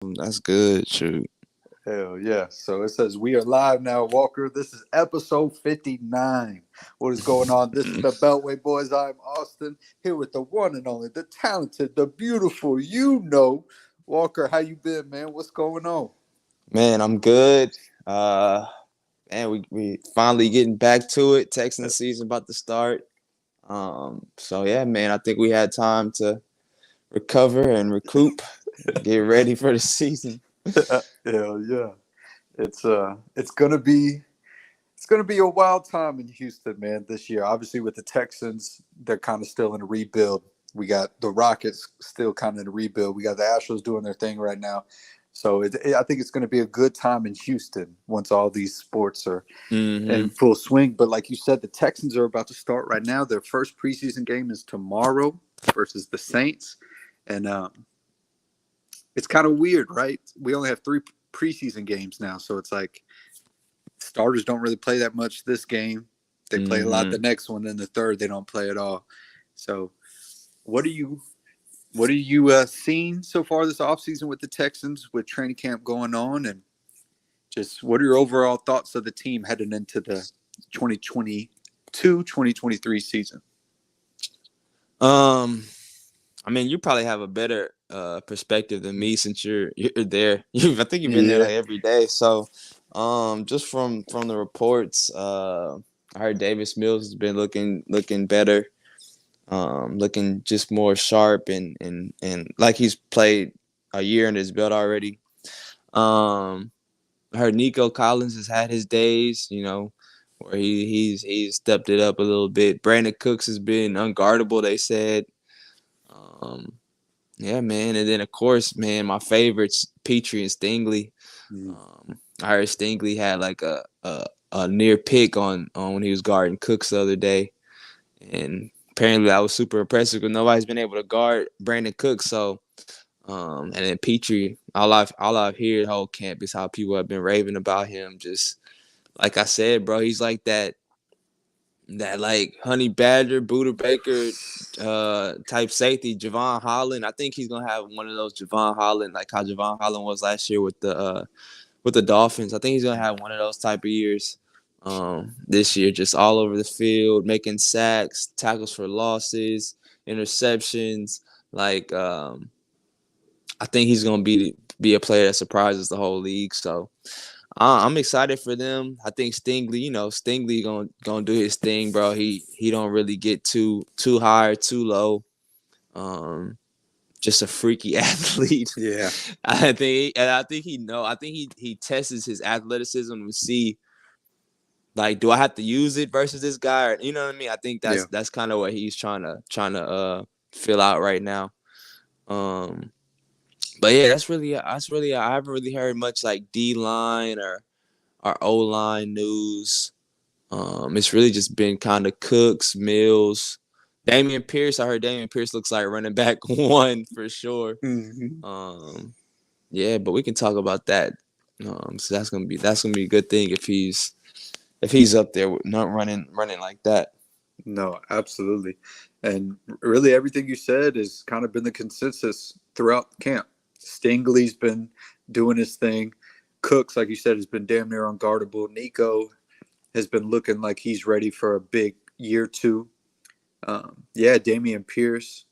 That's good. Shoot. Hell yeah. So it says we are live now, Walker. This is episode 59. What is going on? This is the Beltway Boys. I'm Austin, here with the one and only, the talented, the beautiful, Walker, how you been, man? What's going on? Man, I'm good. Uh man, we finally getting back to it. Texans season about to start. So yeah, man, I think we had time to recover and recoup, get ready for the season. Hell yeah. It's gonna be a wild time in Houston, man, this year. Obviously with the Texans, they're kind of still in a rebuild. We got the Rockets still kind of in a rebuild. We got the Astros doing their thing right now. So I think it's going to be a good time in Houston once all these sports are in Hmm. full swing. But like you said, the Texans are about to start right now. Their first preseason game is tomorrow versus the Saints, and it's kind of weird, right? We only have three preseason games now, so it's like starters don't really play that much this game. They play a lot the Hmm. next one, then the third they don't play at all. So, what are you what are you seeing so far this offseason with the Texans with training camp going on, and just what are your overall thoughts of the team heading into the 2022-2023 season? Um, I mean, you probably have a better perspective than me since you're there. I think you've been there Yeah. like every day. So, just from the reports, I heard Davis Mills has been looking better, looking just more sharp and like he's played a year in his belt already. Um, I heard Nico Collins has had his days, where he's stepped it up a little bit. Brandon Cooks has been unguardable, they said. Um, yeah, man, and then of course, man, my favorites, Petrie and Stingley. Mm. I heard Stingley had like a near pick on when he was guarding Cooks the other day. And apparently I was super impressive because nobody's been able to guard Brandon Cooks. So, and then Petrie, all I've heard the whole camp is how people have been raving about him. Just like I said, bro, he's like that like Honey Badger, Buda Baker type safety, Javon Holland. I think he's gonna have one of those Javon Holland, like how Javon Holland was last year with the Dolphins. I think he's gonna have one of those type of years this year, just all over the field, making sacks, tackles for losses, interceptions. Like I think he's gonna be a player that surprises the whole league. So I'm excited for them. I think Stingley, Stingley gonna do his thing, bro. He don't really get too high or too low. Um, just a freaky athlete. Yeah. I think he know. I think he tests his athleticism to see like, do I have to use it versus this guy? Or, you know what I mean? I think Yeah. that's kind of what he's trying to fill out right now. Um, but yeah, that's really I haven't really heard much like D line or O line news. It's really just been kind of Cooks, Mills, Damian Pierce. I heard Damian Pierce looks like running back one for sure. Hmm. Um, yeah, but we can talk about that. So that's gonna be a good thing if he's up there with not running like that. No, absolutely. And really, everything you said has kind of been the consensus throughout camp. Stingley's been doing his thing. Cooks, like you said, has been damn near unguardable. Nico has been looking like he's ready for a big year two. Yeah, Damian Pierce.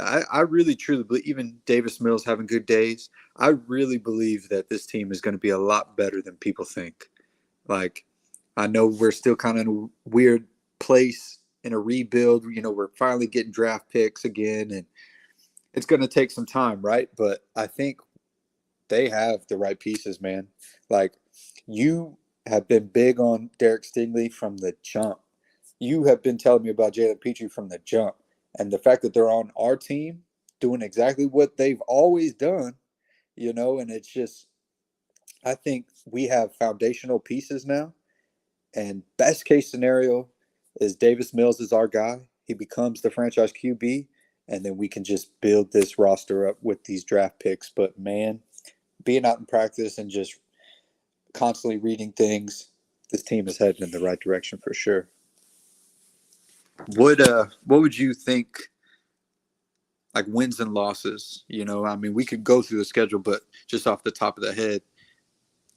I really truly believe, even Davis Mills having good days, I really believe that this team is going to be a lot better than people think. Like, I know we're still kind of in a weird place in a rebuild. We're finally getting draft picks again, and it's going to take some time, right? But I think they have the right pieces, man. Like, you have been big on Derek Stingley from the jump. You have been telling me about Jalen Petrie from the jump. And the fact that they're on our team doing exactly what they've always done, and it's just, I think we have foundational pieces now. And best case scenario is Davis Mills is our guy. He becomes the franchise QB, and then we can just build this roster up with these draft picks. But man, being out in practice and just constantly reading things, this team is heading in the right direction for sure. What would you think like wins and losses. I mean, we could go through the schedule, but just off the top of the head,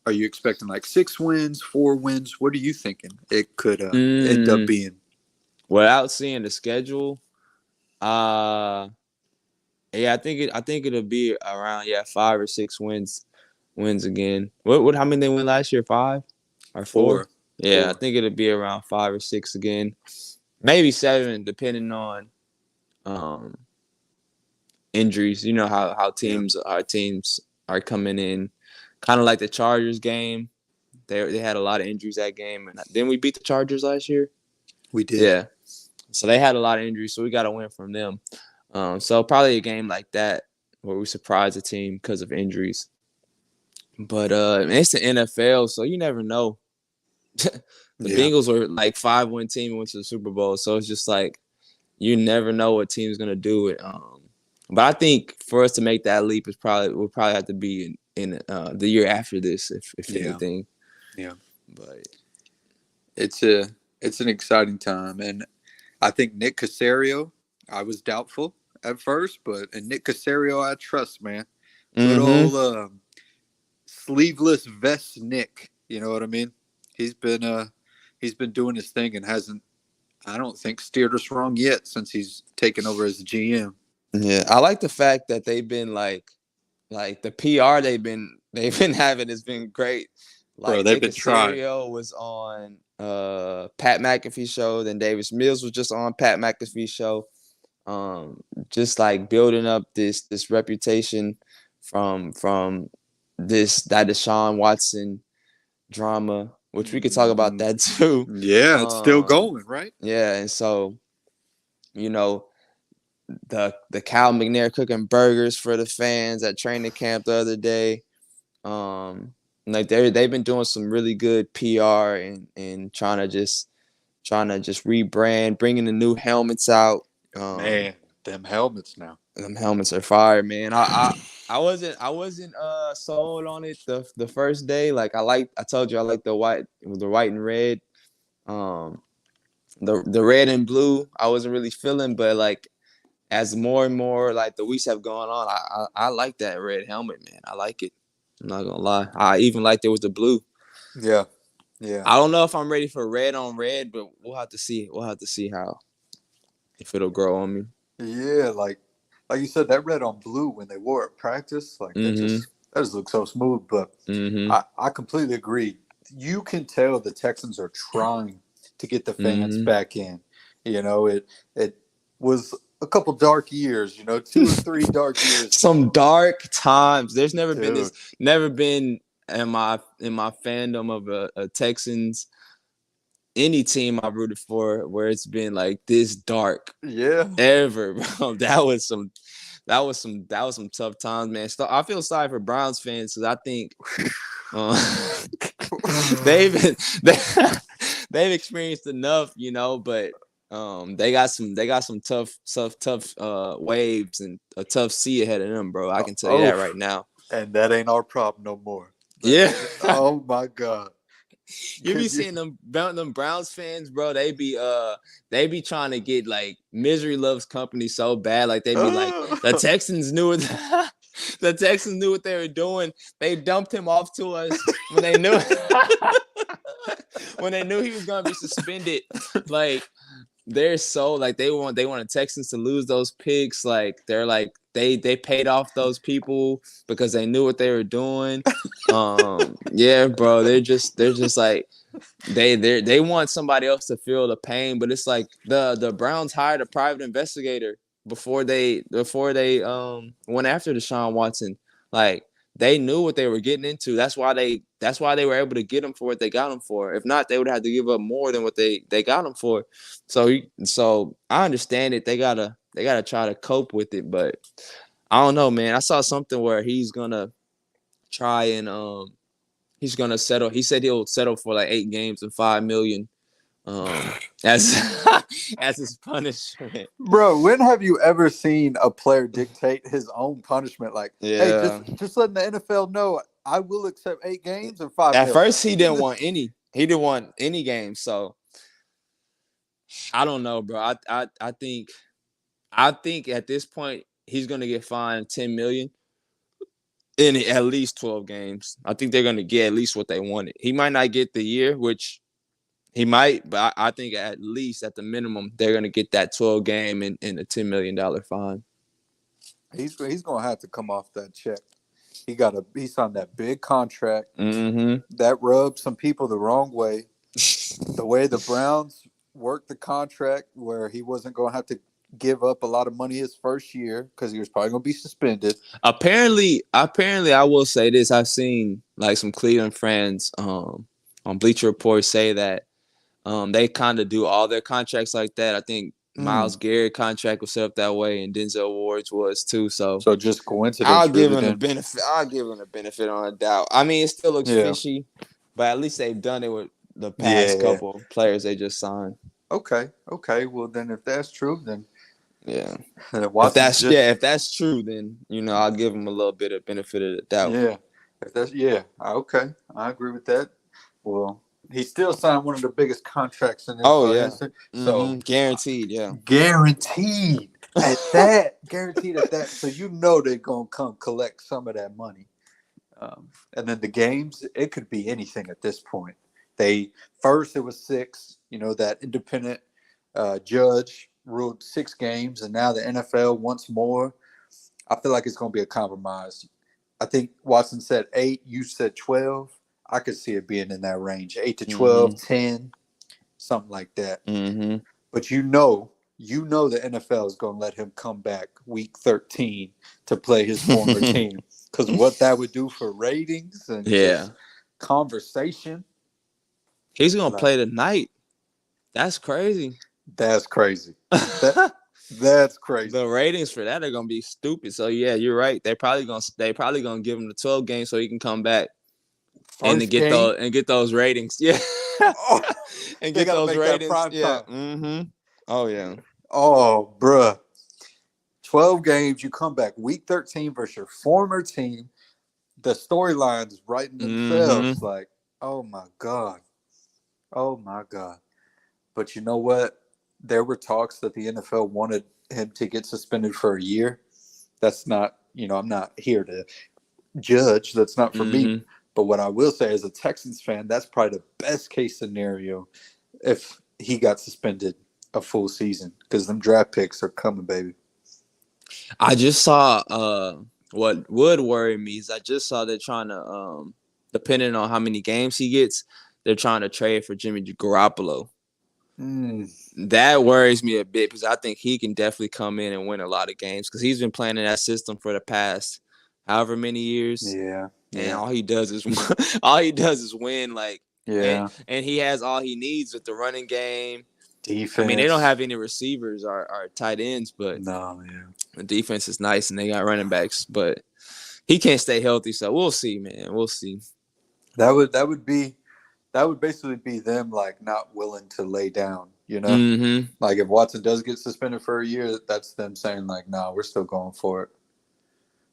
are you expecting like 6 wins, 4 wins? What are you thinking it could end up Mm, being? without seeing the schedule, uh, yeah, I think it'll be around 5 or 6 wins again. What how many they win last year? 5 or 4? Four, Yeah, I four. think it'll be around 5 or 6 again. Maybe 7, depending on um injuries. You know how Yeah, teams our teams are coming in, kind of like the Chargers game. They had a lot of injuries that game, and then we beat the Chargers last year. we did. Yeah, so they had a lot of injuries, so we got to win from them. So probably a game like that where we surprise a team because of injuries. But it's the NFL, so you never know. The Yeah, Bengals were like 5-win team and went to the Super Bowl, so it's just like you never know what team's gonna do it. But I think for us to make that leap is probably we'll probably have to be in the year after this, if yeah, anything. yeah. But It's a it's an exciting time, and I think Nick Casario. I was doubtful at first, but and Nick Casario, I trust, man. Good mm-hmm. old sleeveless vest Nick. You know what I mean? He's been he's been doing his thing and hasn't, I don't think, steered us wrong yet since he's taken over as the GM. Yeah, I like the fact that they've been like the PR they've been having has been great. Bro, Like they've Nick been trying. Casario was on Pat McAfee show, then Davis Mills was just on Pat McAfee show. Just like building up this reputation from that Deshaun Watson drama, which we could talk about Mhm. that too. Yeah, it's still Um, going, right? yeah, and so you know the Cal McNair cooking burgers for the fans at training camp the other day. Um, like they've been doing some really good PR and trying to just rebrand, bringing the new helmets out. Man, them helmets now. Them helmets are fire, man. I wasn't sold on it the first day. Like I told you I like the white and red. Um, the red and blue I wasn't really feeling, but like as more and more like the weeks have gone on, I like that red helmet, man. I like it. I'm not gonna lie. I even like there was the blue. Yeah, yeah, I don't know if I'm ready for red on red, but we'll have to see. We'll have to see how if it'll grow on me. yeah. Like you said, that red on blue when they wore it at practice, like Mm-hmm. that just looks so smooth. But Mm-hmm. I completely agree. You can tell the Texans are trying to get the fans Mm-hmm. back in. It was a couple dark years, 2 or 3 dark years, Some dark times. There's dude. never been in my fandom of a Texans any team I've rooted for where it's been like this dark Yeah, ever, bro. That was some tough times, man. So I feel sorry for Browns fans because I think uh, they've been, they, they've experienced enough, but they got some tough waves and a tough sea ahead of them, bro. I can tell you that oh, right now. and that ain't our problem no more. Yeah. Oh my god, You be could you? seeing them Browns fans, bro. They be trying to get like misery loves company so bad. Like they be like the Texans knew it. The Texans knew what they were doing. They dumped him off to us when they knew when they knew he was gonna be suspended. Like they're so like they want the Texans to lose those picks. Like they're like they paid off those people because they knew what they were doing. Yeah, bro. They're just like they want somebody else to feel the pain, but it's like the Browns hired a private investigator before they went after Deshaun Watson. Like they knew what they were getting into. That's why they were able to get him for what they got him for. If not, they would have to give up more than what they got him for. So I understand it. They gotta try to cope with it, but I don't know, man. I saw something where try and he's gonna settle. He said he'll settle for like 8 games and 5 million as as his punishment. Bro, when have you ever seen a player dictate his own punishment? Like, hey, just Yeah. just letting the NFL know I will accept 8 games and five At mil. first he didn't want any. He didn't want any games. So I don't know, bro. I think at this point he's gonna get fined $10 million in at least 12 games. I think they're gonna get at least what they wanted. He might not get the year, which he might, but I think at least at the minimum they're gonna get that 12 game and a $10 million fine. He's gonna have to come off that check. He signed that big contract Mm-hmm. that rubbed some people the wrong way. The way the Browns worked the contract, where he wasn't gonna have to give up a lot of money his first year because he was probably gonna be suspended. Apparently, I will say this. I've seen like some Cleveland friends on Bleacher Report say that they kind of do all their contracts like that. I think Miles Garrett contract was set up that way, and Denzel Ward's was too. So So just coincidence, really. Then I'll give him a benefit on a doubt. I mean, it still looks yeah, fishy, but at least they've done it with the past yeah. couple players they just signed. Okay. Well, then if that's true, then Yeah. Watson's just If that's true, then I'll give him a little bit of benefit of the doubt. yeah. If that's okay, I agree with that. Well, he still signed one of the biggest contracts in NFL history. So guaranteed, yeah. Guaranteed at that. Guaranteed at that. So they're gonna come collect some of that money. And then the games, it could be anything at this point. First it was 6. That independent judge ruled 6 games, and now the NFL wants more. I feel like it's going to be a compromise. I think Watson said 8. You said 12. I could see it being in that range, 8 to 12, 10, something like that. Mm-hmm. But the NFL is going to let him come back week 13 to play his former team, because what that would do for ratings and just conversation. He's going to play tonight. That's crazy. That's crazy. That's crazy. The ratings for that are gonna be stupid. So yeah, you're right. They probably gonna give him the 12 games so he can come back and get those ratings. Yeah, and get those ratings. Yeah. Mm-hmm. Oh yeah. Oh, bruh. 12 games. You come back week 13 versus your former team. The storylines writing themselves. Like, oh my god. But you know what? There were talks that the NFL wanted him to get suspended for a year. That's not, I'm not here to judge. That's not for me. But what I will say as a Texans fan, that's probably the best case scenario if he got suspended a full season, because them draft picks are coming, baby. I just saw what would worry me is I just saw they're trying to depending on how many games he gets, they're trying to trade for Jimmy Garoppolo. That worries me a bit because I think he can definitely come in and win a lot of games because he's been playing in that system for the past however many years. Yeah. And all he does is win. Like, and he has all he needs with the running game. Defense. I mean, they don't have any receivers or tight ends, but the defense is nice and they got running backs. But he can't stay healthy, so we'll see, man. We'll see. That would basically be them like not willing to lay down, Like if Watson does get suspended for a year, that's them saying like, "No, we're still going for it."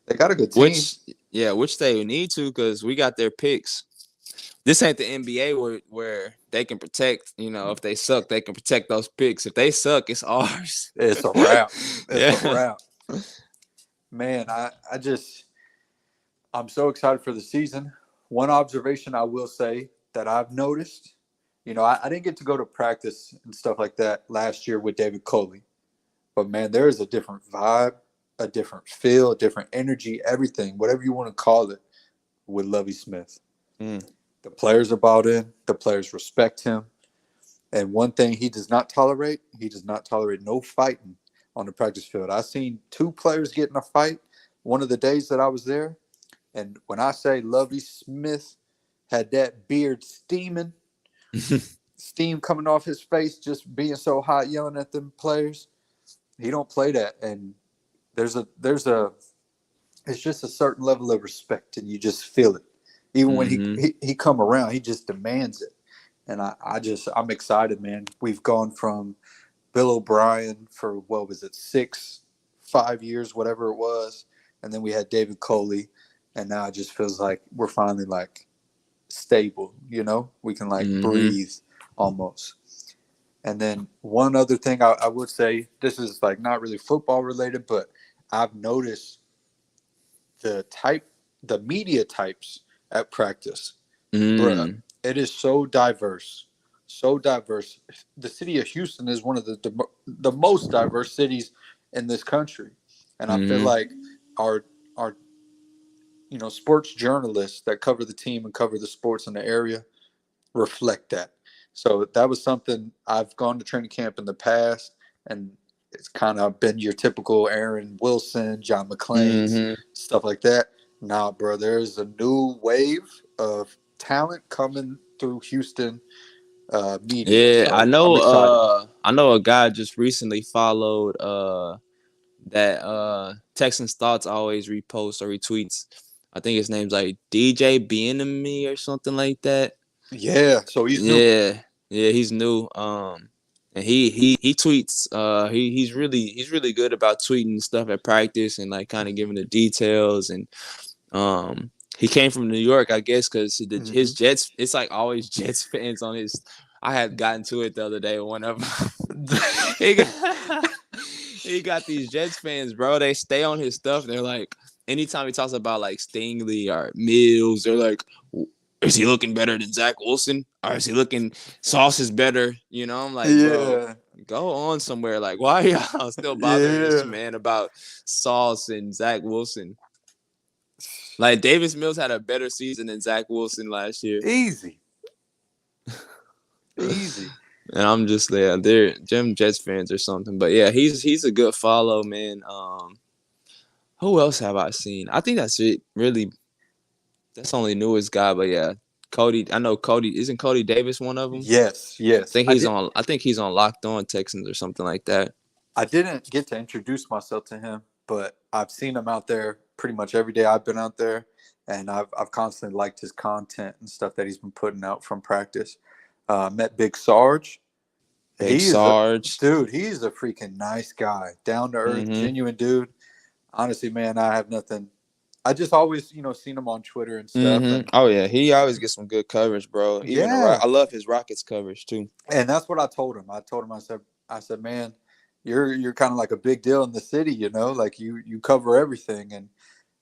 They got a good team. Which they need to, because we got their picks. This ain't the NBA where they can protect, if they suck, they can protect those picks. If they suck, it's ours. It's a wrap. It's a wrap. Man, I'm so excited for the season. One observation I will say that I've noticed, I didn't get to go to practice and stuff like that last year with David Coley. But, man, there is a different vibe, a different feel, a different energy, everything, whatever you want to call it, with Lovie Smith. The players are bought in. The players respect him. And one thing he does not tolerate no fighting on the practice field. I seen 2 players get in a fight one of the days that I was there. And when I say Lovie Smith had that beard steaming, steam coming off his face, just being so hot, yelling at them players, he don't play that. And it's just a certain level of respect, and you just feel it. Even when he come around, he just demands it. And I'm excited, man. We've gone from Bill O'Brien for, what was it, 5 years, whatever it was. And then we had David Coley. And now it just feels like we're finally like stable, we can like breathe almost. And then one other thing I would say, this is like not really football related, but I've noticed the media types at practice, bruh. Mm. It is so diverse, so diverse. The city of Houston is one of the most diverse cities in this country, and I feel Mm-hmm. like our sports journalists that cover the team and cover the sports in the area reflect that. So that was something I've gone to training camp in the past, and it's kind of been your typical Aaron Wilson, John McClain's, Mm-hmm. stuff like that. Nah, bro, there's a new wave of talent coming through Houston media. Yeah, I So I'm know. excited. I know a guy just recently followed that Texans thoughts always reposts or retweets. I think his name's like DJ Bienemy or something like that. Yeah, so he's new. Yeah, yeah, he's new. And he tweets. He's really good about tweeting stuff at practice and like kind of giving the details. And he came from New York, I guess, because Hmm. his Jets. It's like always Jets fans on his. I had gotten to it the other day. One of them. he got, he got these Jets fans, bro. They stay on his stuff. They're like, anytime he talks about like Stingley or Mills, they're like, is he looking better than Zach Wilson? Or is he looking Sauce is better? You know, I'm like, bro, Yeah, go on somewhere. Like, why are y'all still bothering this yeah, man about Sauce and Zach Wilson? Like Davis Mills had a better season than Zach Wilson last year. easy, easy. And I'm just there. They're Jim Jets fans or something. But yeah, he's a good follow, man. Who else have I seen? I think that's it. Really, that's only newest guy. But yeah, Cody. I know Cody. Isn't Cody Davis one of them? Yes, I yes. think he's on. I think he's on Locked On Texans or something like that. I didn't get to introduce myself to him, but I've seen him out there pretty much every day I've been out there, and I've constantly liked his content and stuff that he's been putting out from practice. Met Big Sarge. Big He is a Sarge. dude. He's a freaking nice guy, down to earth, Mm-hmm. genuine dude. Honestly, man, I have nothing. I just always, seen him on Twitter and stuff, Mm-hmm. and Oh yeah, he always gets some good coverage, bro. Even the yeah, I love his Rockets coverage too. and that's what I told him. I said, man, you're kind of like a big deal in the city, like you cover everything. And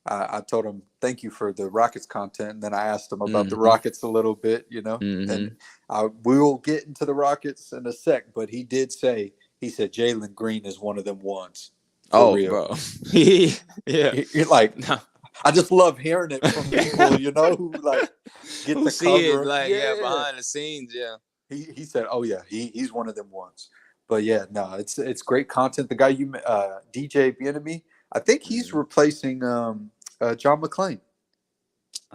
I told him thank you for the Rockets content. And then I asked him about the Mm-hmm. Rockets a little bit, and Mm-hmm. we will get into the Rockets in a sec. But he said Jalen Green is one of them ones for Oh, real. bro. Yeah. You're like, No. I just love hearing it from people, who like get Who to see it cover him. like Yeah. behind the scenes, yeah. He said, "Oh yeah, he's one of them ones." But yeah, no, it's great content. The guy DJ Bienemy, I think he's Mm-hmm. replacing John McClain.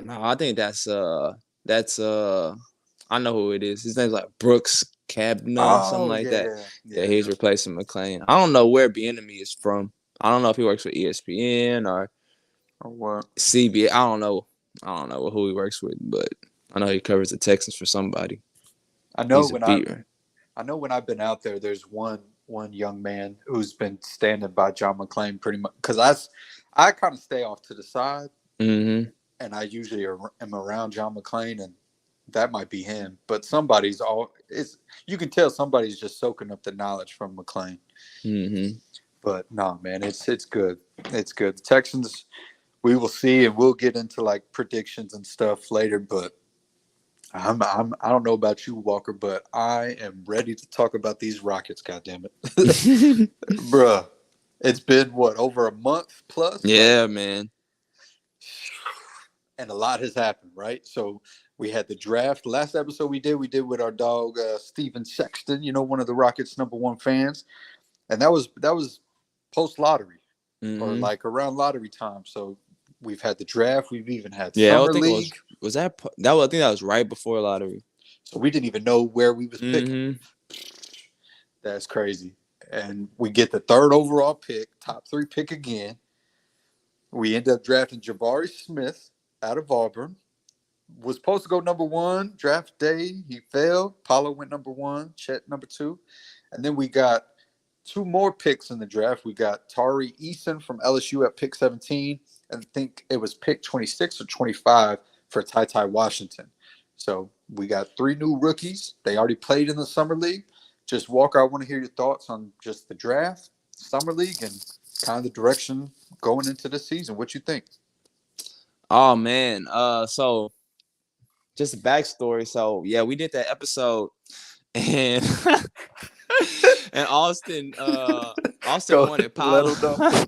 No, I think that's I know who it is. His name's like Brooks Cabna, something Oh like that. yeah, Yeah, yeah, he's yeah. replacing McLean. I don't know where Bienemy is from. I don't know if he works for ESPN or Or what? CBS. I don't know. I don't know who he works with, but I know he covers the Texans for somebody. I know He's a when I beater. I know when I've been out there, there's one young man who's been standing by John McClain pretty much because I kind of stay off to the side Mm-hmm. and I usually am around John McClain, and that might be him. But somebody's all it's you can tell somebody's just soaking up the knowledge from McClain. Mm-hmm. But no, man, it's good. It's good. The Texans, we will see, and we'll get into like predictions and stuff later. But I don't know about you, Walker, but I am ready to talk about these Rockets. God damn it, bruh! It's been what over a month plus, like, Yeah, man. and a lot has happened, right? So we had the draft. Last episode we did with our dog Steven Sexton, one of the Rockets' #1 fans, and that was post lottery or Mm-hmm. like around lottery time. So we've had the draft. We've even had Yeah, I summer think it league. was that was I think that was right before lottery. So we didn't even know where we was picking. Mm-hmm. That's crazy. And we get the third overall pick, top 3 pick again. We end up drafting Jabari Smith out of Auburn. Was supposed to go #1 draft day. He failed. Paulo went #1. Chet #2. And then we got 2 more picks in the draft. We got Tari Eason from LSU at pick 17. And I think it was pick 26 or 25 for Ty Ty Washington. So we got 3 new rookies. They already played in the summer league. Just Walker, I want to hear your thoughts on just the draft, summer league, and kind of the direction going into the season. What you think? Oh man. So just a backstory. So yeah, we did that episode, and and Austin Go wanted let Paolo. them know.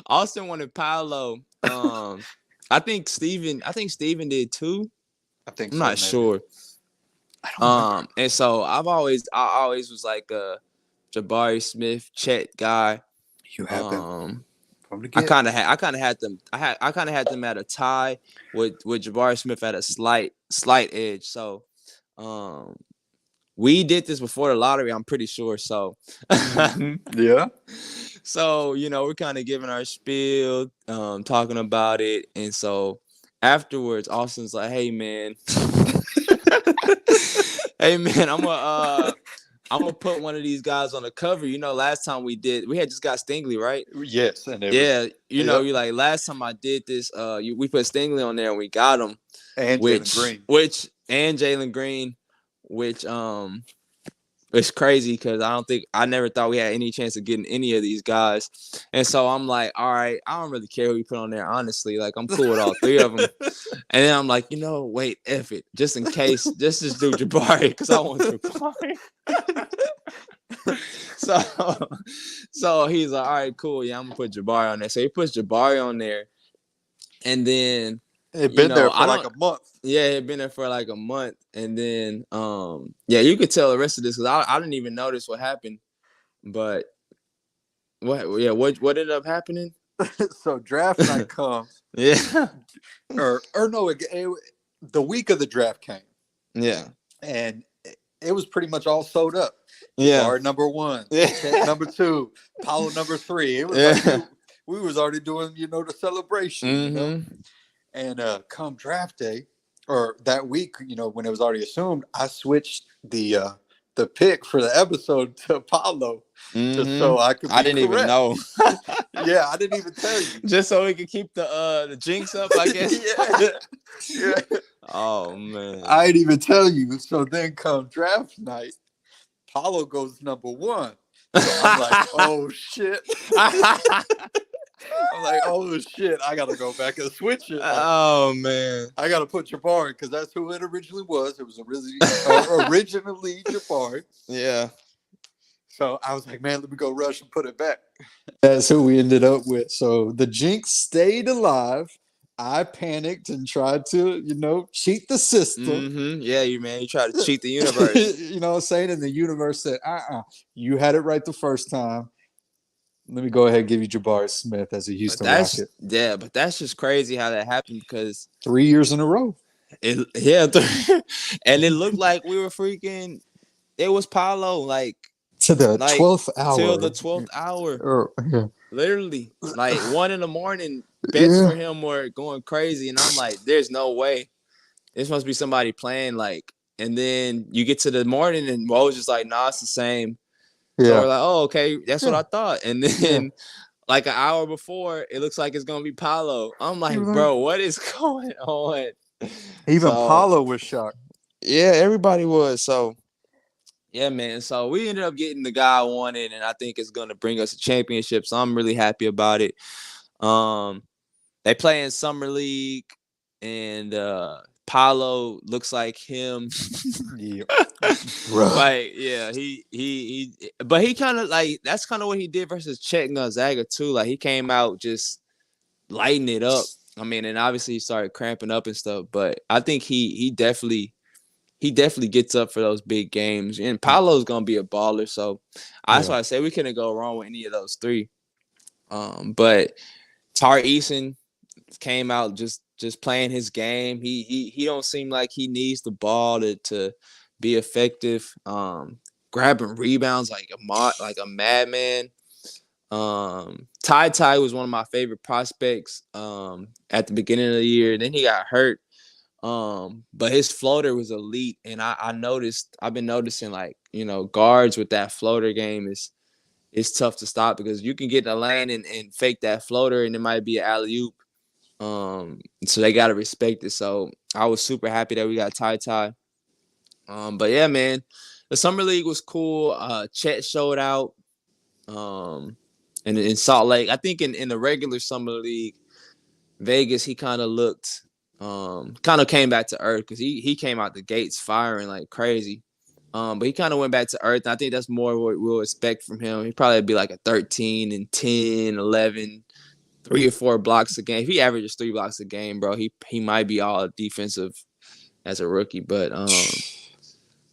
Austin wanted Paolo. I think Steven did too. I think I'm so, not maybe. sure. I don't remember. And so I always was like a Jabari Smith, Chet guy. You have them Um, from the I get. kind of had them. I kind of had them at a tie with Jabari Smith at a slight edge. So, um, we did this before the lottery. I'm pretty sure. So, Mm-hmm. Yeah. so we're kind of giving our spiel, talking about it, and so afterwards, Austin's like, "Hey man, hey man, I'm gonna put one of these guys on the cover. Last time we had just got Stingley, right? Yes, and it was. Yeah, Yep. you like last time I did this, we put Stingley on there and we got him, And Jalen which Green. which and Jalen Green, which it's crazy because I never thought we had any chance of getting any of these guys, and so I'm like, all right, I don't really care who we put on there, honestly. Like I'm cool with all three of them, and then I'm like, wait, F it, just in case, just do Jabari because I want Jabari. So, so he's like, all right, cool. Yeah, I'm gonna put Jabari on there. So he puts Jabari on there, and then It been there for I like don't. a month. Yeah, it had been there for like a month, and then yeah, you could tell the rest of this because I didn't even notice what happened. But what ended up happening? So draft night comes, Yeah, or no, the week of the draft came, yeah, and it was pretty much all sold up. yeah, Jabari number one, yeah, Chet number two, Paulo number three. It was like yeah. we was already doing, the celebration. Mm-hmm. And come draft day or that week, when it was already assumed, I switched the pick for the episode to Paulo just Mm-hmm. so I could I be didn't even correct. know. Yeah, I didn't even tell you. Just so we could keep the jinx up, I guess. Yeah. Yeah. Oh man. I didn't even tell you. So then come draft night, Paulo goes number one. So I'm like, oh shit. I'm like, oh shit, I gotta go back and switch it. Like, Oh man. I gotta put Jabari because that's who it originally was. It was originally Jabari. Yeah. So I was like, man, let me go rush and put it back. That's who we ended up with. So the Jinx stayed alive. I panicked and tried to, cheat the system. Mm-hmm. Yeah, you try to cheat the universe. You know what I'm saying? And the universe said, you had it right the first time. Let me go ahead and give you Jabari Smith as a Houston Rocket. Yeah, but that's just crazy how that happened because 3 years in a row. and it looked like we were freaking. It was Paulo like To the 12th hour. till the 12th hour. Yeah. Literally, like 1 a.m. Bets for him were going crazy, and I'm like, there's no way. This must be somebody playing like. And then you get to the morning, and Mo's just like, nah, it's the same. Yeah. So we're like, oh, okay, that's what I thought. And then like an hour before, it looks like it's gonna be Paulo. I'm like, bro, what is going on? Even Paulo was shocked. Yeah, everybody was. So yeah, man. So we ended up getting the guy I wanted, and I think it's gonna bring us a championship. So I'm really happy about it. They play in summer league, and Paulo looks like him. Yeah. Like, yeah, but he kind of like that's kind of what he did versus Chet Gonzaga too. Like he came out just lighting it up. I mean, and obviously he started cramping up and stuff, but I think he definitely gets up for those big games. And Paulo's gonna be a baller, so that's why I say we couldn't go wrong with any of those three. But Tar Eason came out just playing his game. He don't seem like he needs the ball to be effective. Grabbing rebounds like a madman. Ty was one of my favorite prospects at the beginning of the year. Then he got hurt. But his floater was elite, and I've been noticing like guards with that floater game is tough to stop because you can get in the lane and fake that floater, and it might be an alley oop. So they gotta respect it. So I was super happy that we got Ty. But yeah, man, the summer league was cool. Chet showed out. And in Salt Lake, I think in the regular summer league, Vegas, he kind of looked, kind of came back to earth because he came out the gates firing like crazy. But he kind of went back to earth. And I think that's more what we'll expect from him. He'd probably be like a 13 and 10, 11, 3 or 4 blocks a game. If he averages 3 blocks a game, bro, he might be all defensive as a rookie. But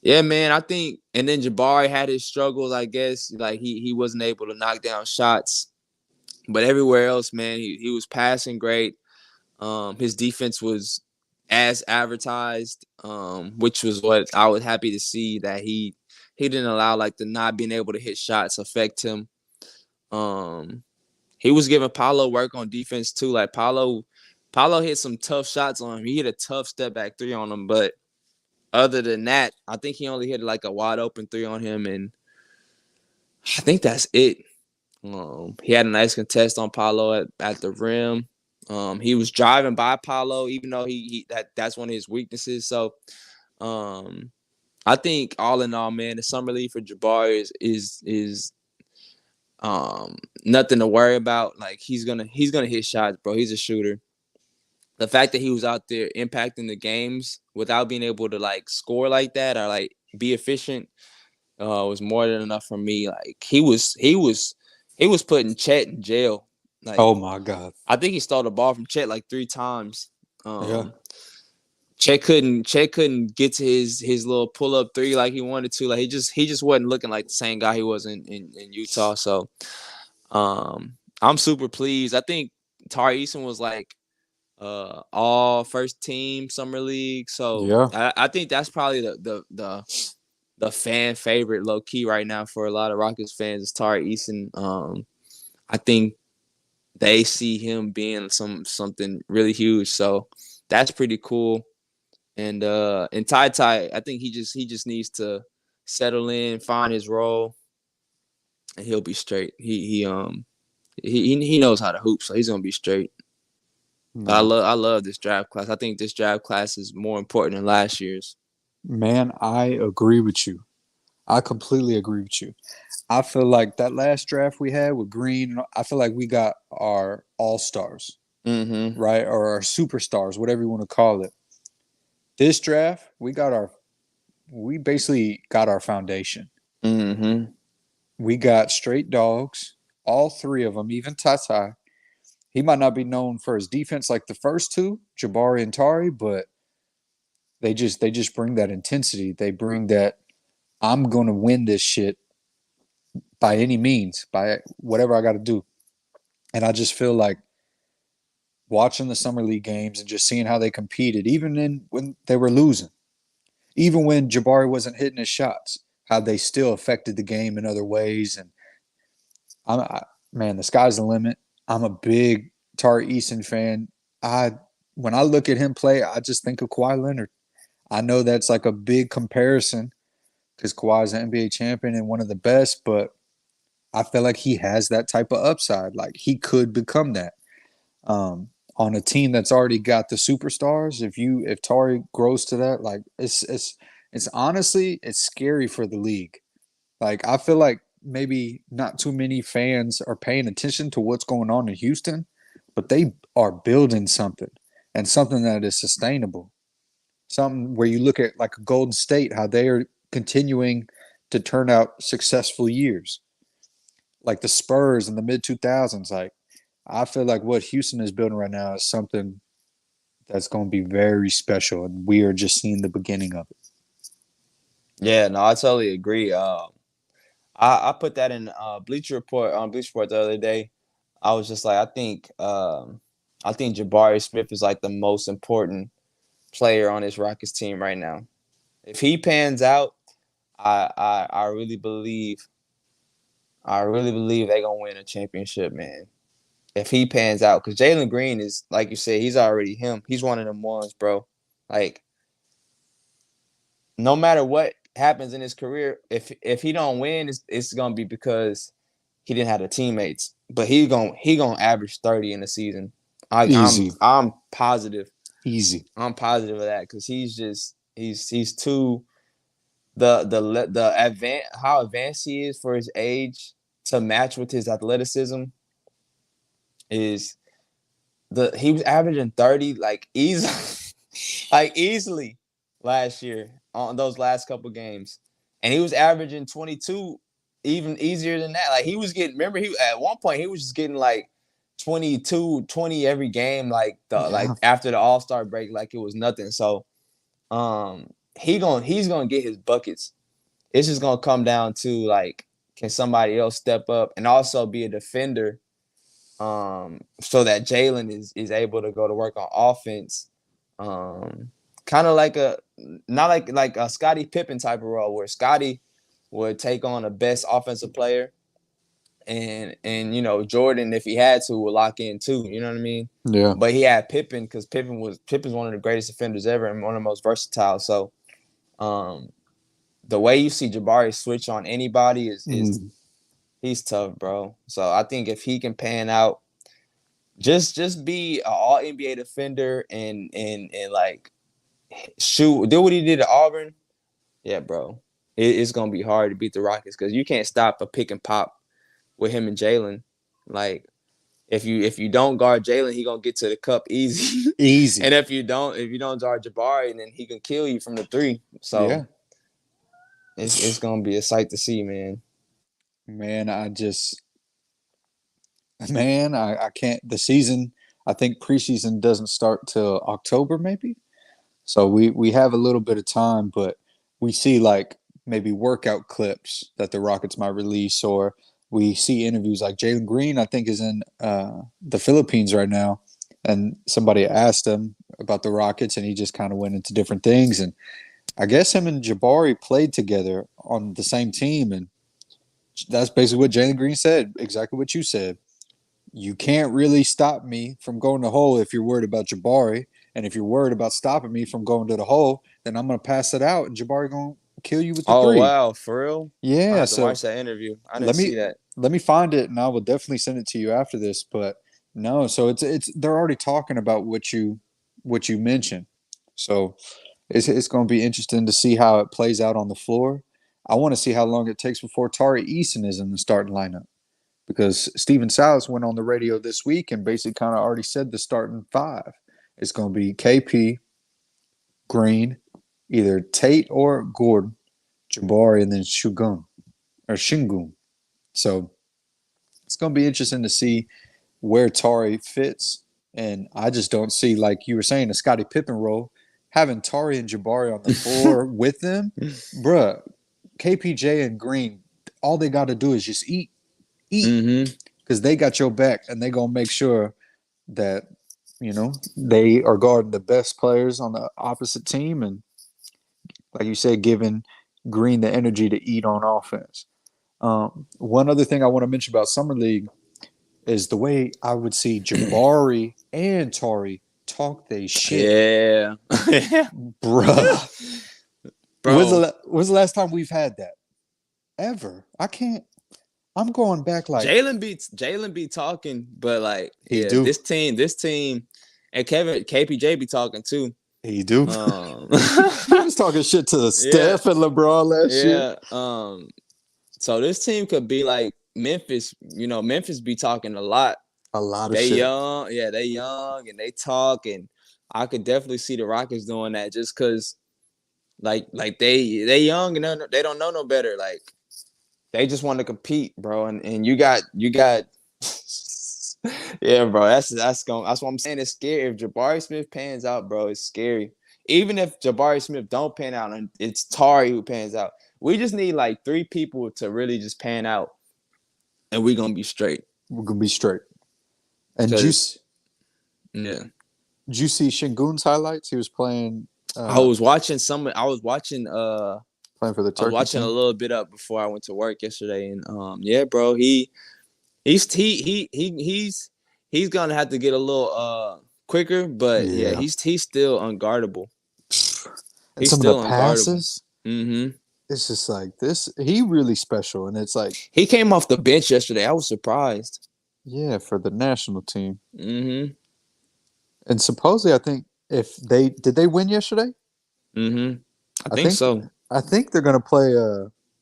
yeah, man, I think. And then Jabari had his struggles, I guess. Like he wasn't able to knock down shots, but everywhere else, man, he was passing great. His defense was as advertised, which was what I was happy to see that he didn't allow like the not being able to hit shots affect him. Um, he was giving Paolo work on defense too. Like Paolo hit some tough shots on him. He hit a tough step back three on him, but other than that, I think he only hit like a wide open three on him, and I think that's it. He had a nice contest on Paolo at the rim. He was driving by Paolo, even though that's one of his weaknesses. So um, I think all in all, man, the summer league for Jabari is nothing to worry about. Like he's gonna hit shots, bro. He's a shooter. The fact that he was out there impacting the games without being able to like score like that or like be efficient was more than enough for me. Like he was putting Chet in jail. Like Oh my God. I think he stole the ball from Chet like 3 times. Yeah. Chet couldn't get to his little pull up three like he wanted to. Like he just wasn't looking like the same guy he was in Utah. So I'm super pleased. I think Tari Eason was like all first team summer league. So Yeah. I think that's probably the fan favorite low key right now for a lot of Rockets fans is Tari Eason. I think they see him being something really huge. So that's pretty cool. And Ty Ty, I think he just needs to settle in, find his role, and he'll be straight. He knows how to hoop, so he's gonna be straight. But I No. love I love this draft class. I think this draft class is more important than last year's. Man, I agree with you. I completely agree with you. I feel like that last draft we had with Green, I feel like we got our all stars, Mm-hmm. right? Or our superstars, whatever you want to call it. This draft, we basically got our foundation. Mm-hmm. We got straight dogs, all three of them, even Tata. He might not be known for his defense like the first two, Jabari and Tari, but they just bring that intensity. They bring that I'm gonna win this shit by any means, by whatever I got to do. And I just feel like watching the summer league games and just seeing how they competed, even when they were losing, even when Jabari wasn't hitting his shots, how they still affected the game in other ways. And man, the sky's the limit. I'm a big Tari Eason fan. I when I look at him play, I just think of Kawhi Leonard. I know that's like a big comparison because Kawhi's an NBA champion and one of the best, but I feel like he has that type of upside. Like he could become that. On a team that's already got the superstars, if Tari grows to that, like it's honestly it's scary for the league. Like I feel like maybe not too many fans are paying attention to what's going on in Houston, but they are building something and something that is sustainable. Something where you look at like Golden State, how they are continuing to turn out successful years, like the Spurs in the mid 2000s. Like I feel like what Houston is building right now is something that's going to be very special, and we are just seeing the beginning of it. Yeah, no, I totally agree. I put that in Bleacher Report on Bleacher Report the other day. I was just like, I think Jabari Smith is like the most important player on this Rockets team right now. If he pans out, I really believe they're gonna win a championship, man. If he pans out, because Jalen Green is like you said, he's already him. He's one of them ones, bro. Like no matter what happens in his career, if he don't win, it's gonna be because he didn't have the teammates. But he gonna average 30 in the season. Easy, I'm positive. easy. I'm positive of that because he's too the how advanced he is for his age to match with his athleticism is he was averaging 30 like easily like easily last year on those last couple games. And he was averaging 22 even easier than that. Like he was getting, remember, he at one point he was just getting like 22, 20 every game, like Yeah. after the All-Star break, like it was nothing. So he's gonna get his buckets. It's just gonna come down to like, can somebody else step up and also be a defender, so that Jalen is able to go to work on offense, kind of like a not like a Scottie Pippen type of role where Scottie would take on the best offensive player, and Jordan, if he had to, would lock in too. You know what I mean? Yeah. But he had Pippen because Pippen's one of the greatest defenders ever and one of the most versatile. So um, the way you see Jabari switch on anybody is he's tough, bro. So I think if he can pan out, just be an all NBA defender and like shoot, do what he did at Auburn. Yeah, bro. It's gonna be hard to beat the Rockets because you can't stop a pick and pop with him and Jalen. Like if you don't guard Jalen, he gonna get to the cup easy. Easy. And if you don't guard Jabari, then he can kill you from the three. So Yeah. it's gonna be a sight to see, man. Man, I can't. The season, I think preseason doesn't start till October, maybe. So we have a little bit of time, but we see like maybe workout clips that the Rockets might release, or we see interviews like Jalen Green, I think, is in the Philippines right now, and somebody asked him about the Rockets, and he just kind of went into different things, and I guess him and Jabari played together on the same team, and that's basically what Jalen Green said, exactly what you said. You can't really stop me from going to the hole if you're worried about Jabari. And if you're worried about stopping me from going to the hole, then I'm going to pass it out and Jabari going to kill you with the Oh three. wow, for real? I Yeah, have to so watch that interview. I didn't let see me that. let me find it and I will definitely send it to you after this, but no, so it's they're already talking about what you mentioned. So it's going to be interesting to see how it plays out on the floor. I want to see how long it takes before Tari Eason is in the starting lineup because Steven Silas went on the radio this week and basically kind of already said the starting five. It's going to be KP, Green, either Tate or Gordon, Jabari, and then Shingun. So it's going to be interesting to see where Tari fits. And I just don't see, like you were saying, a Scottie Pippen role. Having Tari and Jabari on the floor with them, bruh, KPJ and Green, all they got to do is just eat, Mm-hmm. because they got your back and they gonna make sure that they are guarding the best players on the opposite team, and like you said, giving Green the energy to eat on offense. One other thing I want to mention about summer league is the way I would see Jabari and Tari talk they shit, Yeah. bruh. Bro, When's the last time we've had that ever? I can't. I'm going back like Jalen be talking, but like, he yeah, do, this team, and KPJ be talking too. he do. Um, He was talking shit to yeah, Steph and LeBron last year. yeah. So this team could be like Memphis. Memphis be talking a lot. A lot of They shit. young, yeah, they young and they talk, and I could definitely see the Rockets doing that just because, like they young and they don't know no better. Like they just want to compete, bro. And you got yeah, bro. That's what I'm saying. It's scary. If Jabari Smith pans out, bro, it's scary. Even if Jabari Smith don't pan out and it's Tari who pans out, we just need like three people to really just pan out, and we're gonna be straight. We're gonna be straight. And Cause yeah, did you see Shingun's highlights? He was playing I was watching some. I was watching. playing for the I was Turkey watching a team. little bit up before I went to work yesterday, and yeah, bro, he's gonna have to get a little quicker, but yeah, Yeah. he's still unguardable. And He's some of the still unguardable. passes, Mm-hmm. it's just like this. He really special, and it's like, He came off the bench yesterday. I was surprised. yeah, for the national team. Mm-hmm. And supposedly, I think if they win yesterday, Mm-hmm. I I think think so. I think they're gonna play.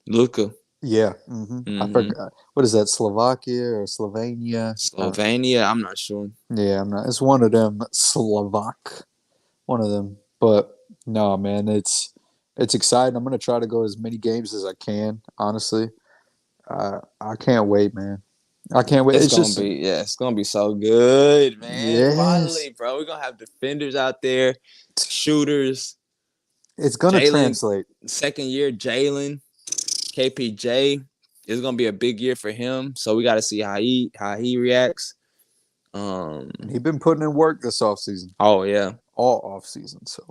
Luca. Yeah. I Mm-hmm. forgot. What is that? Slovakia or Slovenia? Slovenia, I'm not sure. Yeah, I'm not. It's one of them. Slovak. One of them. But no, man, it's exciting. I'm gonna try to go as many games as I can. Honestly, I can't wait, man. I can't wait. It's It's gonna just be it's gonna be so good, man. yes, Finally, bro, we're gonna have defenders out there, shooters. it's gonna Jalen, translate. second year, Jalen, KPJ. It's gonna be a big year for him. So we got to see how he reacts. And Um. he's been putting in work this offseason, Oh yeah, all offseason. So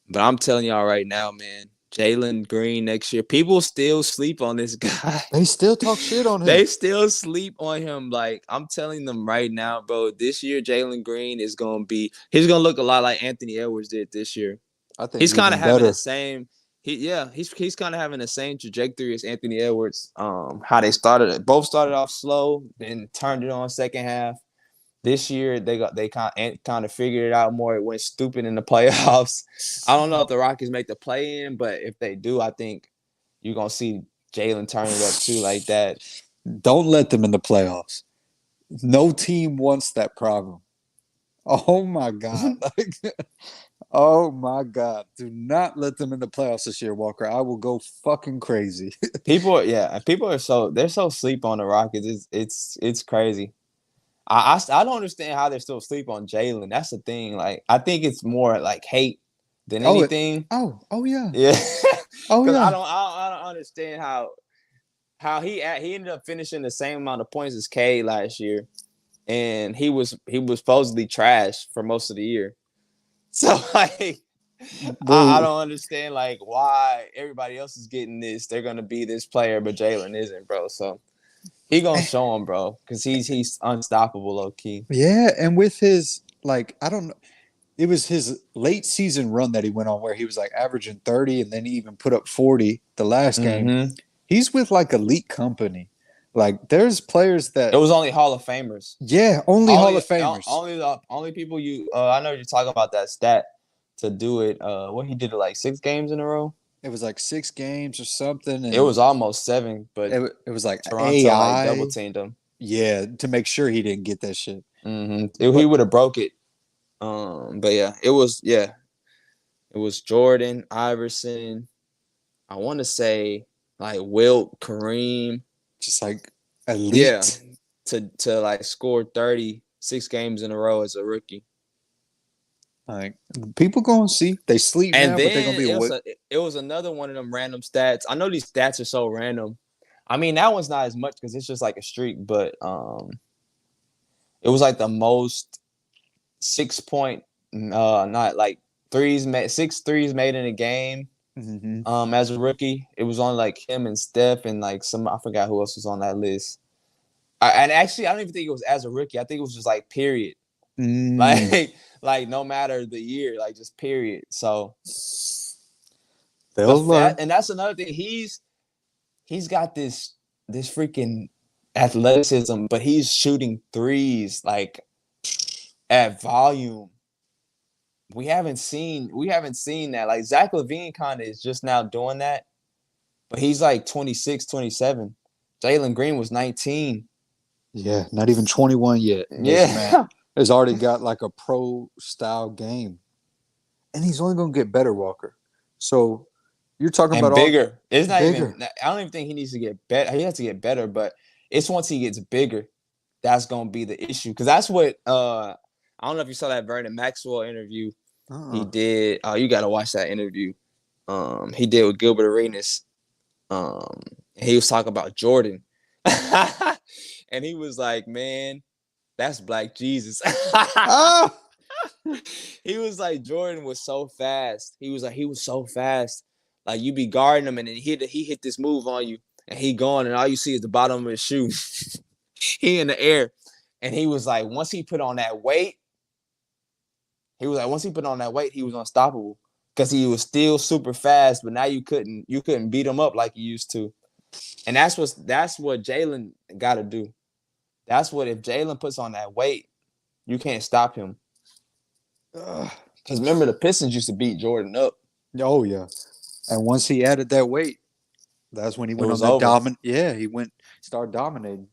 but I'm telling y'all right now, man. Jalen Green next year. People still sleep on this guy. they still talk shit on him. They still sleep on him. Like I'm telling them right now, bro. This year, Jalen Green is gonna be. He's gonna look a lot like Anthony Edwards did this year. I think He's kind even of having the better. same. He's kind of having the same trajectory as Anthony Edwards. How they started. Both started off slow, then turned it on second half. This year they kind of figured it out more. It went stupid in the playoffs. I don't know if the Rockets make the play in, but if they do, I think you're gonna see Jalen turn it up too, like that. Don't let them in the playoffs. No team wants that problem. Oh my god! Like, oh my god! Do not let them in the playoffs this year, Walker. I will go fucking crazy. People are they're so sleep on the Rockets. It's crazy. I don't understand how they're still asleep on Jalen. That's the thing. Like I think it's more like hate than oh, anything. oh yeah, Yeah, oh because I yeah. don't I don't understand how he ended up finishing the same amount of points as K last year, and he was supposedly trash for most of the year. So like I Well, don't understand like why everybody else is getting this. They're gonna be this player, but Jalen isn't, bro. So he gonna show him, bro, because he's unstoppable, low key. yeah, and with his like, I don't know. It was his late season run that he went on where he was like averaging 30 and then he even put up 40 the last game. Mm-hmm. He's with like elite company. Like there's players It that was only Hall of Famers. yeah, only Hall Only of Famers. only people you I know you're talking about that stat to do it. What he did it like 6 games in a row. It was like 6 games or something It and was almost 7, but it was like Toronto like double AI. teamed him. Yeah, to make sure he didn't get that shit. He But would have broke it. But it was Jordan, Iverson. I want to say like Wilt, Kareem. just like Yeah, elite. to like score 36 games in a row as a rookie. Like people gonna see. They sleep And now, but they're gonna then be awake. it was another one of them random stats. I know these stats are so random. I mean, that one's not as much because it's just like a streak, but it was like the most 6 point, not like six threes made in a game. Mm-hmm. As a rookie, it was on like him and Steph and like I forgot who else was on that list. And actually, I don't even think it was as a rookie. I think it was just like period, Mm. like like no matter the year, like just period. So They'll learn. and that's another thing. He's got this freaking athleticism, but he's shooting threes like at volume. We haven't seen that. Like Zach LaVine kind of is just now doing that, but he's like 26, 27. Jalen Green was 19. Yeah, not even 21 yet. And this man Yeah. has already got like a pro style game. And he's only gonna get better, Walker. So you're talking about And all bigger. It's not even bigger. I don't even think he needs to get better. He has to get better, but it's once he gets bigger, that's gonna be the issue. Because that's what I don't know if you saw that Vernon Maxwell interview he Uh-uh. did. Oh, you gotta watch that interview. He did with Gilbert Arenas. He was talking about Jordan. And he was like, man, that's Black Jesus. Ah! He was like, Jordan was so fast. He was so fast. Like you be guarding him and then he hit this move on you and he gone and all you see is the bottom of his shoe. He in the air. And he was like, once he put on that weight, he was unstoppable. Because he was still super fast, but now you couldn't beat him up like you used to. And that's what Jalen got to do. That's what if Jalen puts on that weight, you can't stop him. Because remember, the Pistons used to beat Jordan up. Oh yeah. And once he added that weight, That's when he It went on was that over. Yeah, he started dominating.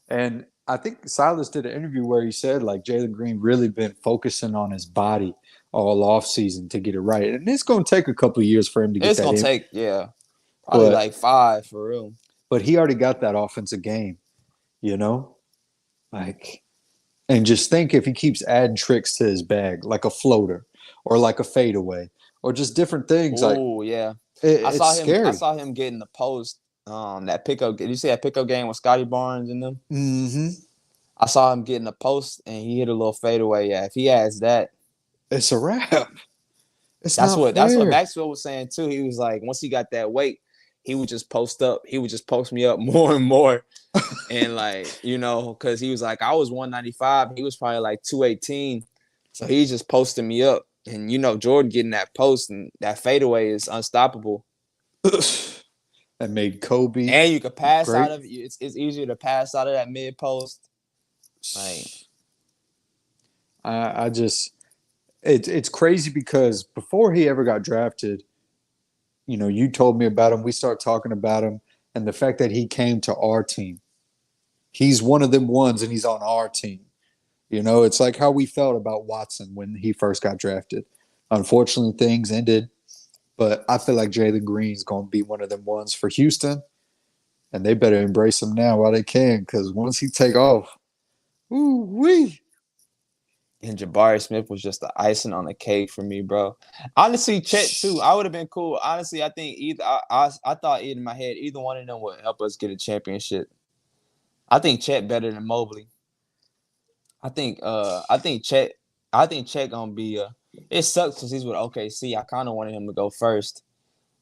And I think Silas did an interview where he said like Jalen Green really been focusing on his body all off season to get it right, and it's going to take a couple of years for him to get It's that gonna in. take, yeah, probably But like 5 for real. he already got that offensive game, you know, like, and just think if he keeps adding tricks to his bag, like a floater or like a fadeaway or just different things, like Oh yeah, it's I scary. saw him getting the post. That pickup. Did you see that pickup game with Scotty Barnes and them? Mm-hmm. I saw him getting a post and he hit a little fadeaway. Yeah, if he has that, It's a wrap. It's not that's what fair. Maxwell was saying too. He was like, once he got that weight, he would just post up. He would just post me up more and more. And like, because he was like, I was 195, he was probably like 218. So he's just posting me up. And Jordan getting that post and that fadeaway is unstoppable. That made Kobe And you could pass out great. of it. It's easier to pass out of that mid post. Like, I just it's crazy because before he ever got drafted, you told me about him. We started talking about him, and the fact that he came to our team, he's one of them ones, and he's on our team. It's like how we felt about Watson when he first got drafted. Unfortunately, things ended, but I feel like Jalen Green's going to be one of them ones for Houston, and they better embrace him now while they can, because once he take off, ooh wee. and Jabari Smith was just the icing on the cake for me, bro. Honestly, Chet too. I would have been cool. Honestly, I think either I thought in my head either one of them would help us get a championship. I think Chet better than Mobley. I think Chet gonna be it sucks because he's with OKC. I kind of wanted him to go first.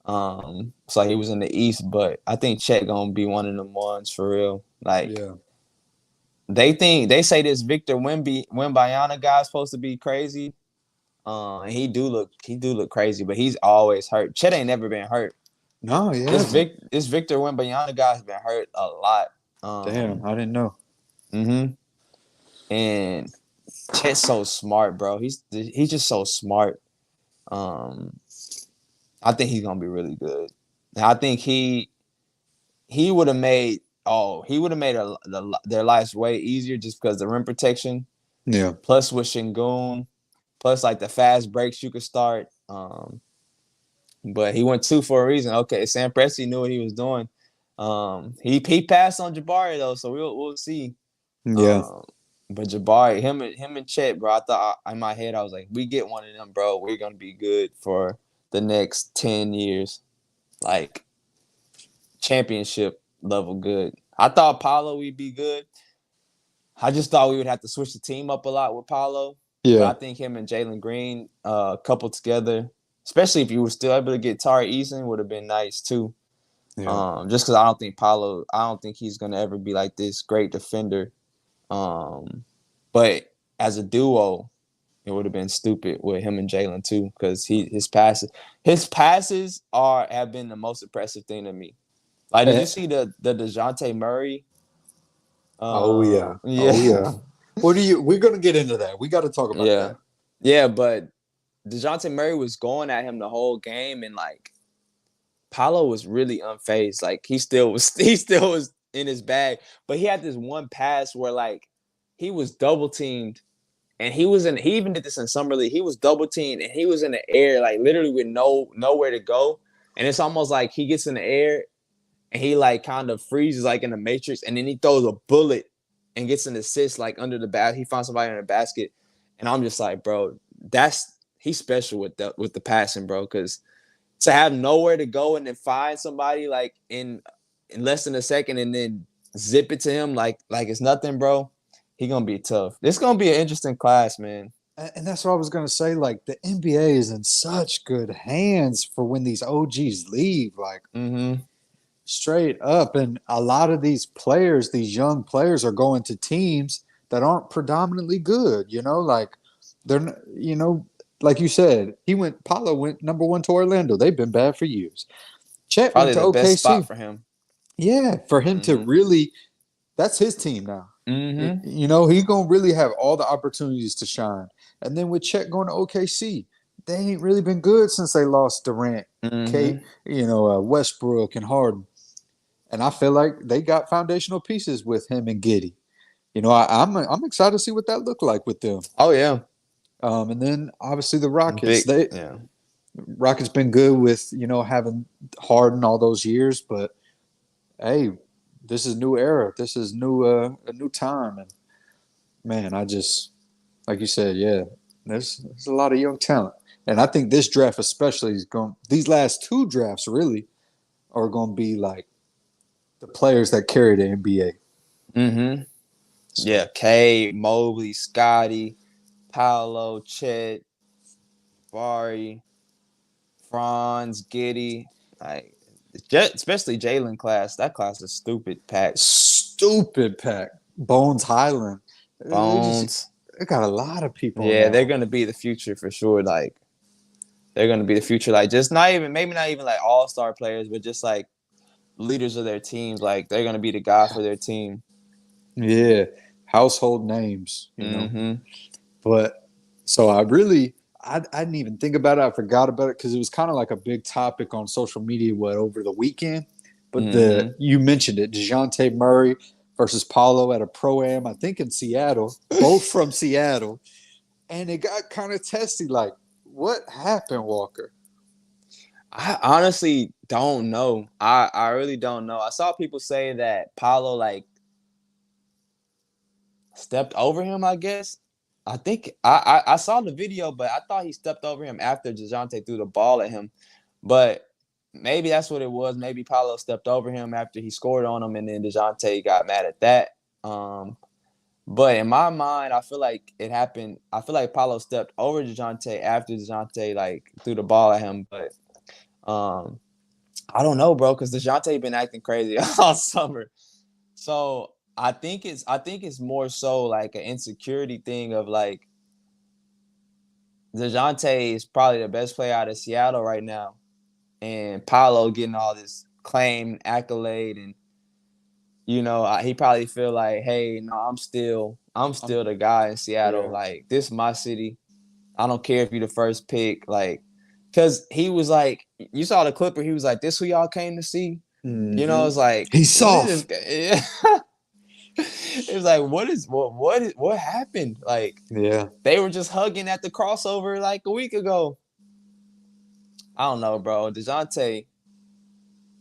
So he was in the East, but I think Chet gonna be one of them ones for real. Like Yeah. they say this Victor Wembanyama guy's supposed to be crazy. And he do look crazy, but he's always hurt. Chet ain't never been hurt. No, he hasn't. This Victor Wembanyama guy's been hurt a lot. Damn, I didn't know. Mm-hmm. And Chet's so smart, bro. He's just so smart. Um, I think he's gonna be really good. And I think he would have made their lives way easier just because the rim protection, Yeah. plus with Shingun, plus like the fast breaks you could start. But he went 2 for a reason. Okay, Sam Presti knew what he was doing. He passed on Jabari though, so we'll see. Yeah. Um, but Jabari, him and Chet, bro. I thought in my head I was like, we get one of them, bro. We're gonna be good for the next 10 years, like championship level good. I thought Paolo would be good. I just thought we would have to switch the team up a lot with Paolo. But Yeah. I think him and Jalen Green coupled together, especially if you were still able to get Tari Eason, would have been nice too. Yeah. Just because I don't think he's gonna ever be like this great defender. But as a duo, it would have been stupid with him and Jalen too, because his passes have been the most impressive thing to me. Like, did Eh, you see the DeJounte Murray? oh yeah. Yeah, Oh yeah. We're gonna get into that. We gotta talk about yeah, that. yeah. But DeJounte Murray was going at him the whole game, and like Paolo was really unfazed. Like he still was in his bag. But he had this one pass where like he was double teamed, and he even did this in summer league. He was double teamed, and he was in the air, like literally with nowhere to go. And it's almost like he gets in the air and he like kind of freezes like in the Matrix, and then he throws a bullet and gets an assist like under the basket. He finds somebody in the basket, and I'm just like, bro, he's special with the passing, bro, because to have nowhere to go and then find somebody like in less than a second and then zip it to him like it's nothing, bro. He gonna be tough. This gonna be an interesting class, man. And that's what I was gonna say. Like the NBA is in such good hands for when these OGs leave. Like Mm-hmm. straight up. And a lot of these players, these young players, are going to teams that aren't predominantly good. Like they're, like you said, Paulo went number one to Orlando. They've been bad for years. Chet went Probably to the best spot OKC. for him. Yeah, for him to Mm-hmm. really, that's his team now. Mm-hmm. He's gonna really have all the opportunities to shine. And then with Chet going to OKC, they ain't really been good since they lost Durant Kate, Mm-hmm. Westbrook and Harden. And I feel like they got foundational pieces with him and Giddy. I'm excited to see what that look like with them. Oh yeah, And then obviously the Rockets. big. They Yeah. Rockets been good with having Harden all those years, but hey, this is new era. This is a new time, and man, I just like you said, yeah, there's a lot of young talent, and I think this draft especially is going. These last two drafts really are going to be like the players that carry the NBA. Mm-hmm. Yeah. So K, Mobley, Scotty, Paolo, Chet, Bari, Franz, Giddy, like especially Jalen class. That class is stupid. Packed. stupid pack. Bones Highland. Bones. They got a lot of people in Yeah, that they're one. gonna be the future for sure. Like they're gonna be the future. Like just not even maybe not even like all-star players, but just like leaders of their teams. Like they're gonna be the guy for their team. Yeah, household names. Mm-hmm. But so I didn't even think about it. I forgot about it because it was kind of like a big topic on social media over the weekend. But Mm-hmm. you mentioned it, DeJounte Murray versus Paulo at a pro-am, I think in Seattle, both from Seattle. And it got kind of testy. Like, what happened, Walker? I honestly don't know. I really don't know. I saw people say that Paolo like stepped over him, I guess. I think I saw the video, but I thought he stepped over him after DeJounte threw the ball at him. But maybe that's what it was. Maybe Paolo stepped over him after he scored on him, and then DeJounte got mad at that. But in my mind, I feel like it happened. I feel like Paolo stepped over DeJounte after DeJounte like threw the ball at him. But um, I don't know, bro, because DeJounte been acting crazy all summer. So I think it's more so like an insecurity thing of like DeJounte is probably the best player out of Seattle right now, and Paolo getting all this claim accolade, and he probably feel like, hey, no, I'm still Um, the guy in Seattle. yeah. Like this is my city. I don't care if you're the first pick. Like, cause he was like, you saw the clip where he was like, "This who y'all came to see." Mm-hmm. It's like, He's what is soft. this? It was like, what happened? Like Yeah. they were just hugging at the crossover like a week ago. I don't know, bro. DeJounte,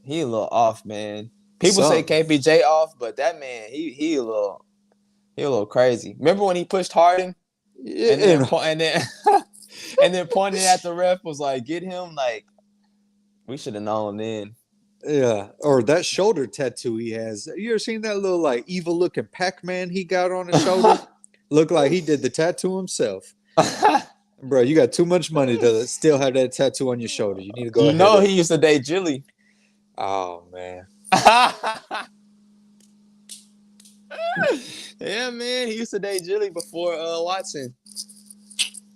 he a little off, man. People say Something. KPJ off, but that man, he a little crazy. Remember when he pushed Harden and then Yeah. and then and then pointing at the ref was like, get him? Like we should have known then. Yeah, or that shoulder tattoo he has. You ever seen that little like evil looking Pac-Man he got on his shoulder? Look like he did the tattoo himself. Bro, you got too much money to still have that tattoo on your shoulder. You need to go ahead and He used to date Jilly. oh man. Yeah, man, he used to date Jilly before Watson.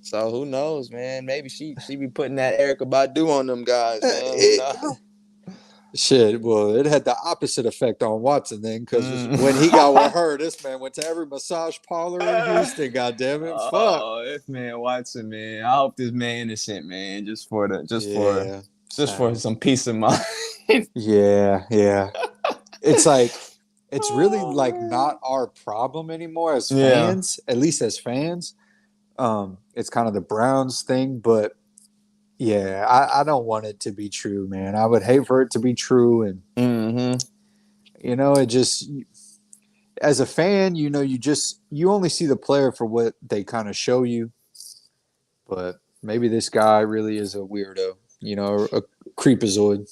So who knows, man? Maybe she be putting that Erica Badu on them guys, man. Who knows? Shit, well, it had the opposite effect on Watson then, because Mm. when he got with her, this man went to every massage parlor in Houston. God damn it, fuck. Oh, this man Watson, man. I hope this man innocent, man. Yeah, Just for some peace of mind. yeah. It's like it's really Oh like man. not our problem anymore as Yeah. fans, at least as fans. It's kind of the Browns thing, but yeah, I don't want it to be true, man. I would hate for it to be true, and Mm-hmm. it just as a fan, you only see the player for what they kind of show you. But maybe this guy really is a weirdo, a creepazoid.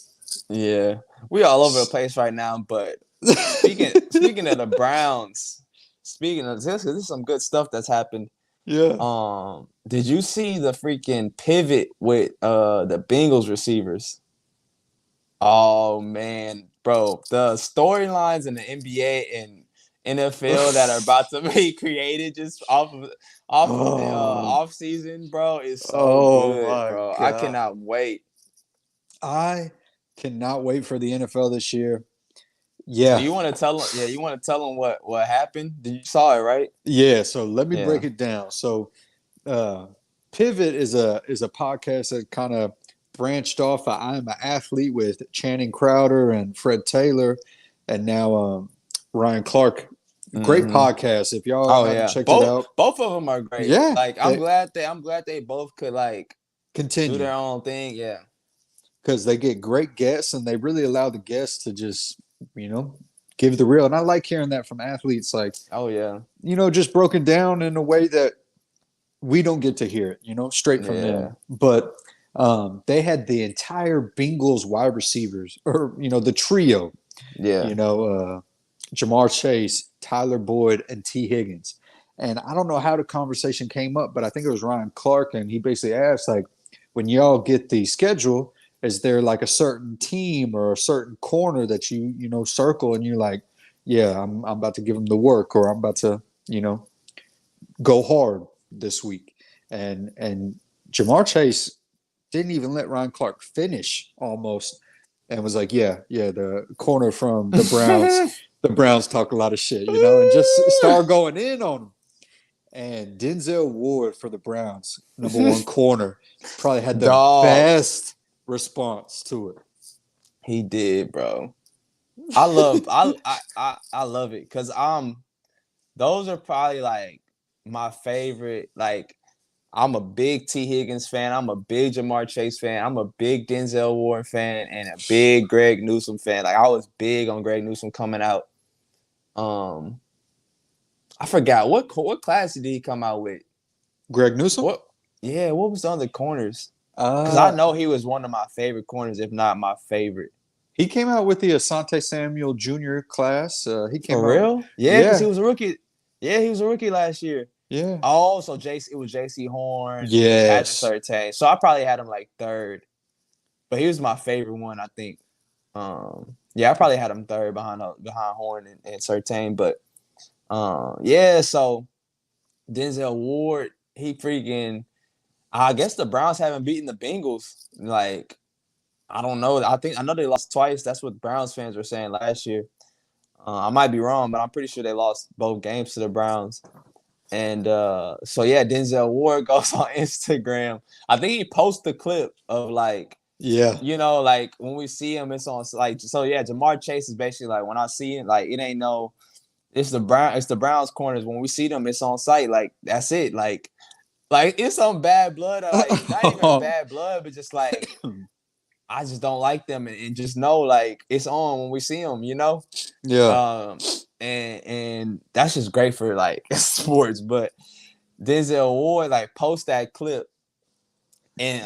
Yeah. We all over the place right now, but speaking of the Browns, speaking of this is some good stuff that's happened. Yeah. Did you see the freaking pivot with the Bengals receivers? Oh man, bro, the storylines in the NBA and NFL that are about to be created just off of the Oh, off season, bro, is so oh good, my bro. I God. cannot wait. I cannot wait for the NFL this year. Do Yeah. you want to tell them? Yeah, you want to tell them what happened? You saw it, right? Yeah. So let me Yeah. break it down. So uh Pivot is a podcast that kind of branched off. I'm an athlete with Channing Crowder and Fred Taylor, and now Ryan Clark. Great Mm-hmm. podcast. If y'all Oh haven't yeah, checked it out, both of them are great. yeah, Like I'm glad they both could like do continue their own thing. Yeah, because they get great guests and they really allow the guests to just you know give the real. And I like hearing that from athletes, like oh yeah, just broken down in a way that we don't get to hear it, straight from them. yeah, But they had the entire Bengals wide receivers, or the trio, yeah. Jamar Chase, Tyler Boyd, and T. Higgins. And I don't know how the conversation came up, but I think it was Ryan Clark, and he basically asked, like, when y'all get the schedule, is there like a certain team or a certain corner that you circle, and you're like, yeah, I'm about to give them the work, or I'm about to go hard this week. And Jamar Chase didn't even let Ryan Clark finish almost, and was like, yeah, the corner from the Browns. The Browns talk a lot of shit, and just start going in on them. And Denzel Ward for the Browns, number one corner, probably had the Dog, best response to it. he did, bro. I love it because those are probably like my favorite. Like I'm a big T. Higgins fan. I'm a big Jamar Chase fan. I'm a big Denzel Ward fan and a big Greg Newsome fan. Like I was big on Greg Newsome coming out. Um, I forgot what class did he come out with? Greg Newsome? What? Yeah, what was the other corners? Because I Uh, know he was one of my favorite corners, if not my favorite. he came out with the Asante Samuel Jr. class. He came For out, real? Yeah, because he yeah, was a rookie. Yeah, he was a rookie last year. yeah, Oh, so it was J.C. Horn and then Patrick yes. Surtain. So I probably had him like third, but he was my favorite one, I think. Yeah, I probably had him third behind Horn and Surtain, but yeah. So Denzel Ward, he freaking. I guess the Browns haven't beaten the Bengals. Like I don't know. I know they lost twice. That's what Browns fans were saying last year. I might be wrong, but I'm pretty sure they lost both games to the Browns. And so yeah, Denzel Ward goes on Instagram. I think he posts the clip of like, Yeah. like when we see him, it's on like so yeah, Jamar Chase is basically like when I see it, like it ain't no it's the Browns corners. When we see them, it's on site. Like that's it. Like it's some bad blood, or like not even bad blood, but just like I just don't like them and just know like it's on when we see them. Yeah. Um, and that's just great for like sports. But Denzel Ward like post that clip, and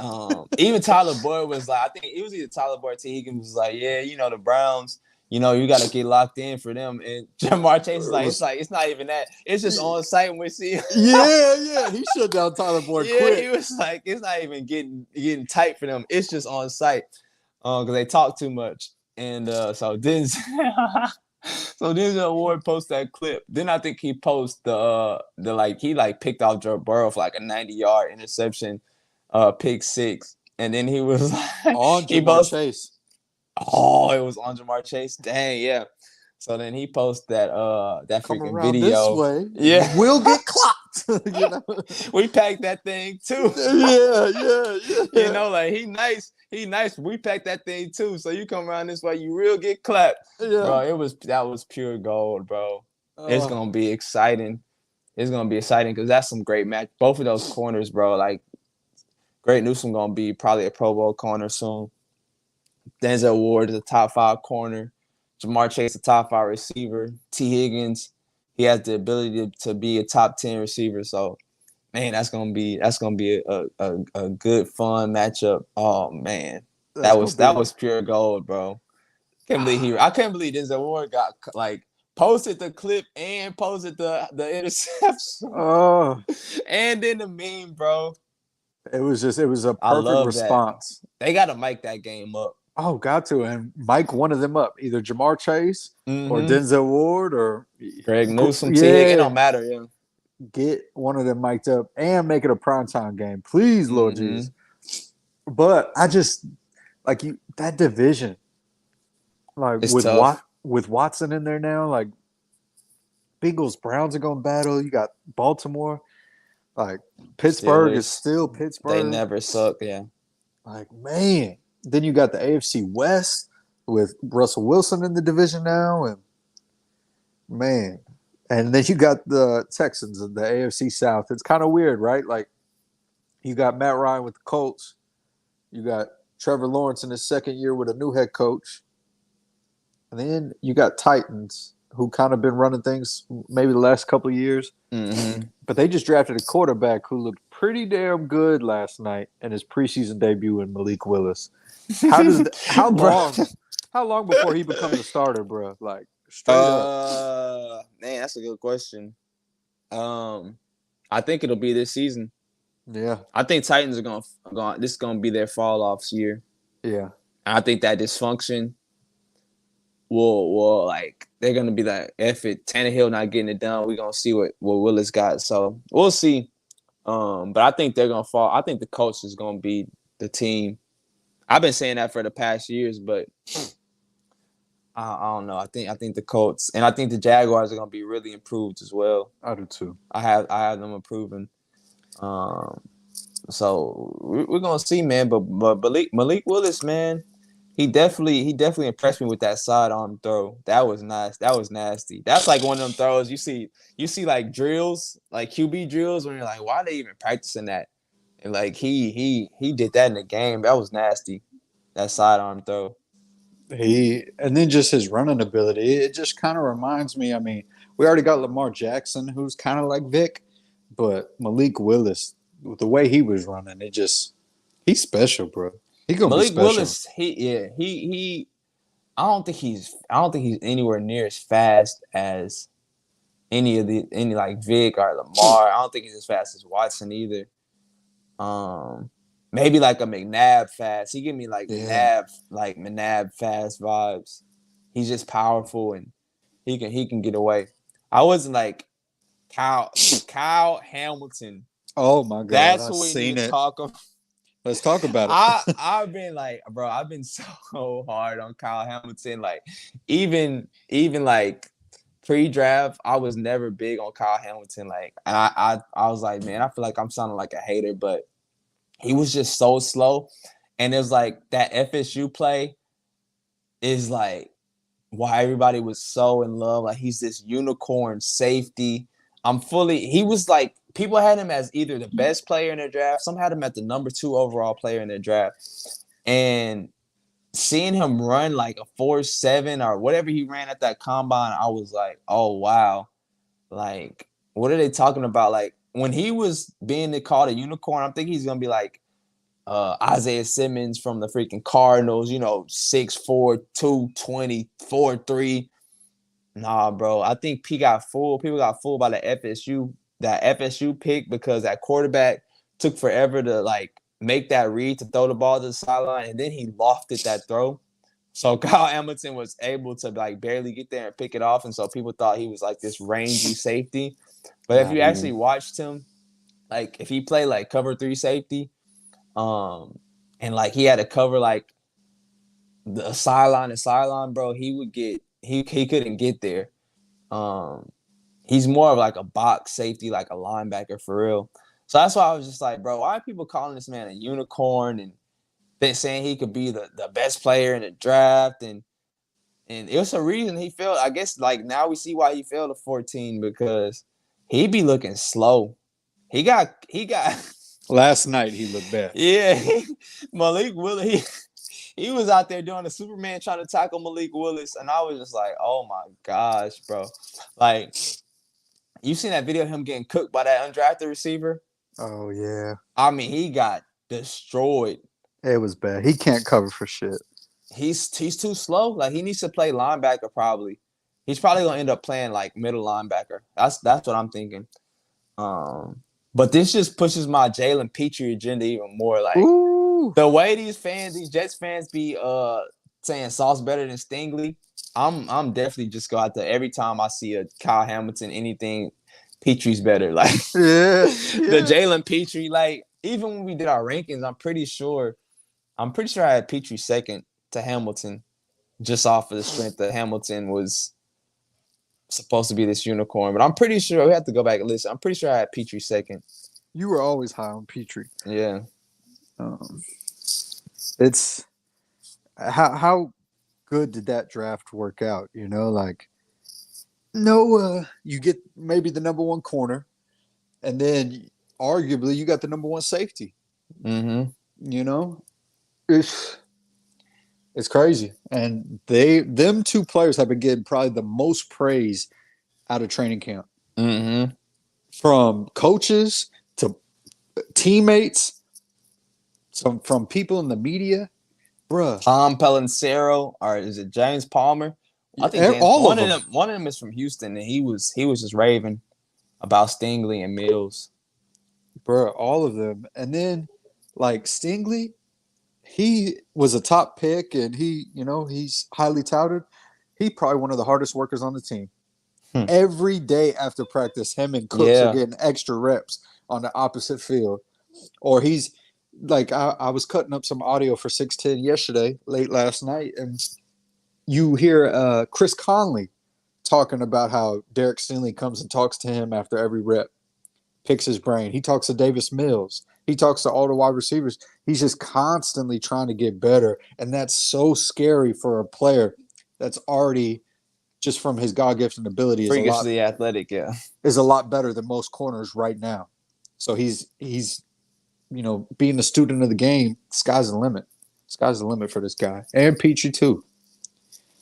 even Tyler Boyd was like, I think it was either Tyler Boyd or T. Higgins was like, yeah, the Browns. You got to get locked in for them. And Jamar Chase is like, it's not even that. It's just on site when we see him. Yeah. He shut down Tyler Boyd Yeah, quick. he was like, it's not even getting tight for them. It's just on site because they talk too much. And so Denzel Ward posts that clip. Then I think he posts the like he like picked off Joe Burrow for like a 90-yard interception, pick six. And then he was like, On he Jamar posted, Chase. oh, it was on Jamar Chase. Dang, yeah. So then he posts that Come freaking around this video. way. Yeah, We'll get clocked. We packed that thing too. Yeah. Like he nice. He nice. We packed that thing too. So you come around this way, you real get clapped. Yeah. Bro, that was pure gold, bro. It's gonna be exciting. It's gonna be exciting because that's some great match. Both of those corners, bro. Like Great Newsome gonna be probably a Pro Bowl corner soon. Denzel Ward is a top 5 corner. Jamar Chase, a top 5 receiver. T. Higgins, he has the ability to be a top 10 receiver. So, man, that's gonna be a good fun matchup. Oh man, That's gonna that be. was pure gold, bro. I can't believe Denzel Ward got like posted the clip and posted the interception and then the meme, bro. It was a I perfect love that. response. They got to mic that game up. Oh, got to. And Mike one of them up, either Jamar Chase or Mm-hmm. Denzel Ward or Greg Newsome, T. Higgins, it yeah. don't matter. Yeah. Get one of them mic'd up and make it a primetime game. Please, Lord Jesus. But I just like that division. Like it's tough. with Watson in there now, like Bengals, Browns are gonna battle. You got Baltimore. Like Pittsburgh Steelers, is still Pittsburgh. They never suck, yeah. Like, man. Then you got the AFC West with Russell Wilson in the division now, and man. And then you got the Texans in the AFC South. It's kind of weird, right? Like, you got Matt Ryan with the Colts. You got Trevor Lawrence in his second year with a new head coach. And then you got Titans, who kind of been running things maybe the last couple of years. Mm-hmm. But they just drafted a quarterback who looked pretty damn good last night in his preseason debut in Malik Willis. How Bro. long before he becomes a starter, bro? Like straight up. Man, that's a good question. I think it'll be this season. Yeah. I think Titans are going. This is gonna be their fall off year. Yeah. And I think that dysfunction will like they're gonna be like, F it, Tannehill not getting it done. We're gonna see what Willis got. So we'll see. But I think they're gonna fall. I think the Colts is gonna be the team. I've been saying that for the past years, but I don't know. I think the Colts and I think the Jaguars are gonna be really improved as well. I do too. I have them improving. So we're gonna see, man. But Malik Willis, man, he definitely impressed me with that sidearm throw. That was nice. That was nasty. That's like one of them throws you see like drills, like QB drills, when you're like, why are they even practicing that? And like he did that in the game. That was nasty. That sidearm throw. And then just his running ability. It just kind of reminds me. I mean, we already got Lamar Jackson, who's kind of like Vic, but Malik Willis, the way he was running, he's special, bro. He gonna be Malik special. Willis, he I don't think he's anywhere near as fast as any like Vic or Lamar. I don't think he's as fast as Watson either. Maybe like a McNabb fast. He give me like McNabb fast vibes. He's just powerful and he can get away. I wasn't like Kyle Hamilton. Oh my God, That's I've what we need seen to it. talk about. Let's talk about it. I've been like, bro, I've been so hard on Kyle Hamilton. Like, even like pre-draft, I was never big on Kyle Hamilton. Like, I was like, man, I feel like I'm sounding like a hater, but he was just so slow. And it was like that FSU play is like why everybody was so in love. Like, he's this unicorn safety. He was like, people had him as either the best player in their draft. Some had him at the number 2 overall player in their draft. And seeing him run like a 4.7 or whatever he ran at that combine, I was like, oh, wow. Like, what are they talking about? Like, when he was being called a unicorn, I'm thinking he's going to be like Isaiah Simmons from the freaking Cardinals, 6'4", 220, 4'3". Nah, bro. I think people got fooled by the FSU pick because that quarterback took forever to like make that read to throw the ball to the sideline, and then he lofted that throw. So Kyle Hamilton was able to like barely get there and pick it off, and so people thought he was like this rangy safety. But if you actually watched him, like if he played like cover 3 safety, and like he had to cover like the sideline to sideline, bro, he couldn't get there. He's more of like a box safety, like a linebacker for real. So that's why I was just like, bro, why are people calling this man a unicorn and then saying he could be the best player in the draft? And it was a reason he failed. I guess like now we see why he failed at 14 because he be looking slow. He got Last night he looked bad. Yeah, Malik Willis. He was out there doing a Superman trying to tackle Malik Willis, and I was just like, "Oh my gosh, bro!" Like, you seen that video of him getting cooked by that undrafted receiver? Oh yeah. I mean, he got destroyed. It was bad. He can't cover for shit. He's too slow. Like, he needs to play linebacker probably. He's probably gonna end up playing like middle linebacker. That's what I'm thinking. But this just pushes my Jalen Petrie agenda even more. Like, ooh, the way these Jets fans be saying Sauce better than Stingley, I'm definitely just go out there every time I see a Kyle Hamilton anything, Petrie's better. Like the Jalen Petrie, like even when we did our rankings, I'm pretty sure I had Petrie second to Hamilton, just off of the strength that Hamilton was supposed to be this unicorn. But I'm pretty sure we have to go back and listen. I'm pretty sure I had Petrie second. You were always high on Petrie. Yeah. It's how good did that draft work out? Like no, you get maybe the number one corner, and then arguably you got the number one safety. Mm-hmm. You know, it's it's crazy, and them two players have been getting probably the most praise out of training camp Mm-hmm. from coaches to teammates, from people in the media, bruh. Tom Pelissero, or is it James Palmer? I think James. All of them, One of them is from Houston, and he was just raving about Stingley and Mills. bruh. All of them, and then like Stingley, he was a top pick, and he's highly touted. He's probably one of the hardest workers on the team. Hmm. Every day after practice, him and Cooks are Yeah. getting extra reps on the opposite field. Or he's like, I was cutting up some audio for 610 yesterday, late last night, and you hear Chris Conley talking about how Derek Stingley comes and talks to him after every rep, picks his brain. He talks to Davis Mills. He talks to all the wide receivers. He's just constantly trying to get better. And that's so scary for a player that's already, just from his God-given ability, Freakishly athletic, yeah. is a lot better than most corners right now. So he's being a student of the game, sky's the limit. Sky's the limit for this guy. And Petrie too.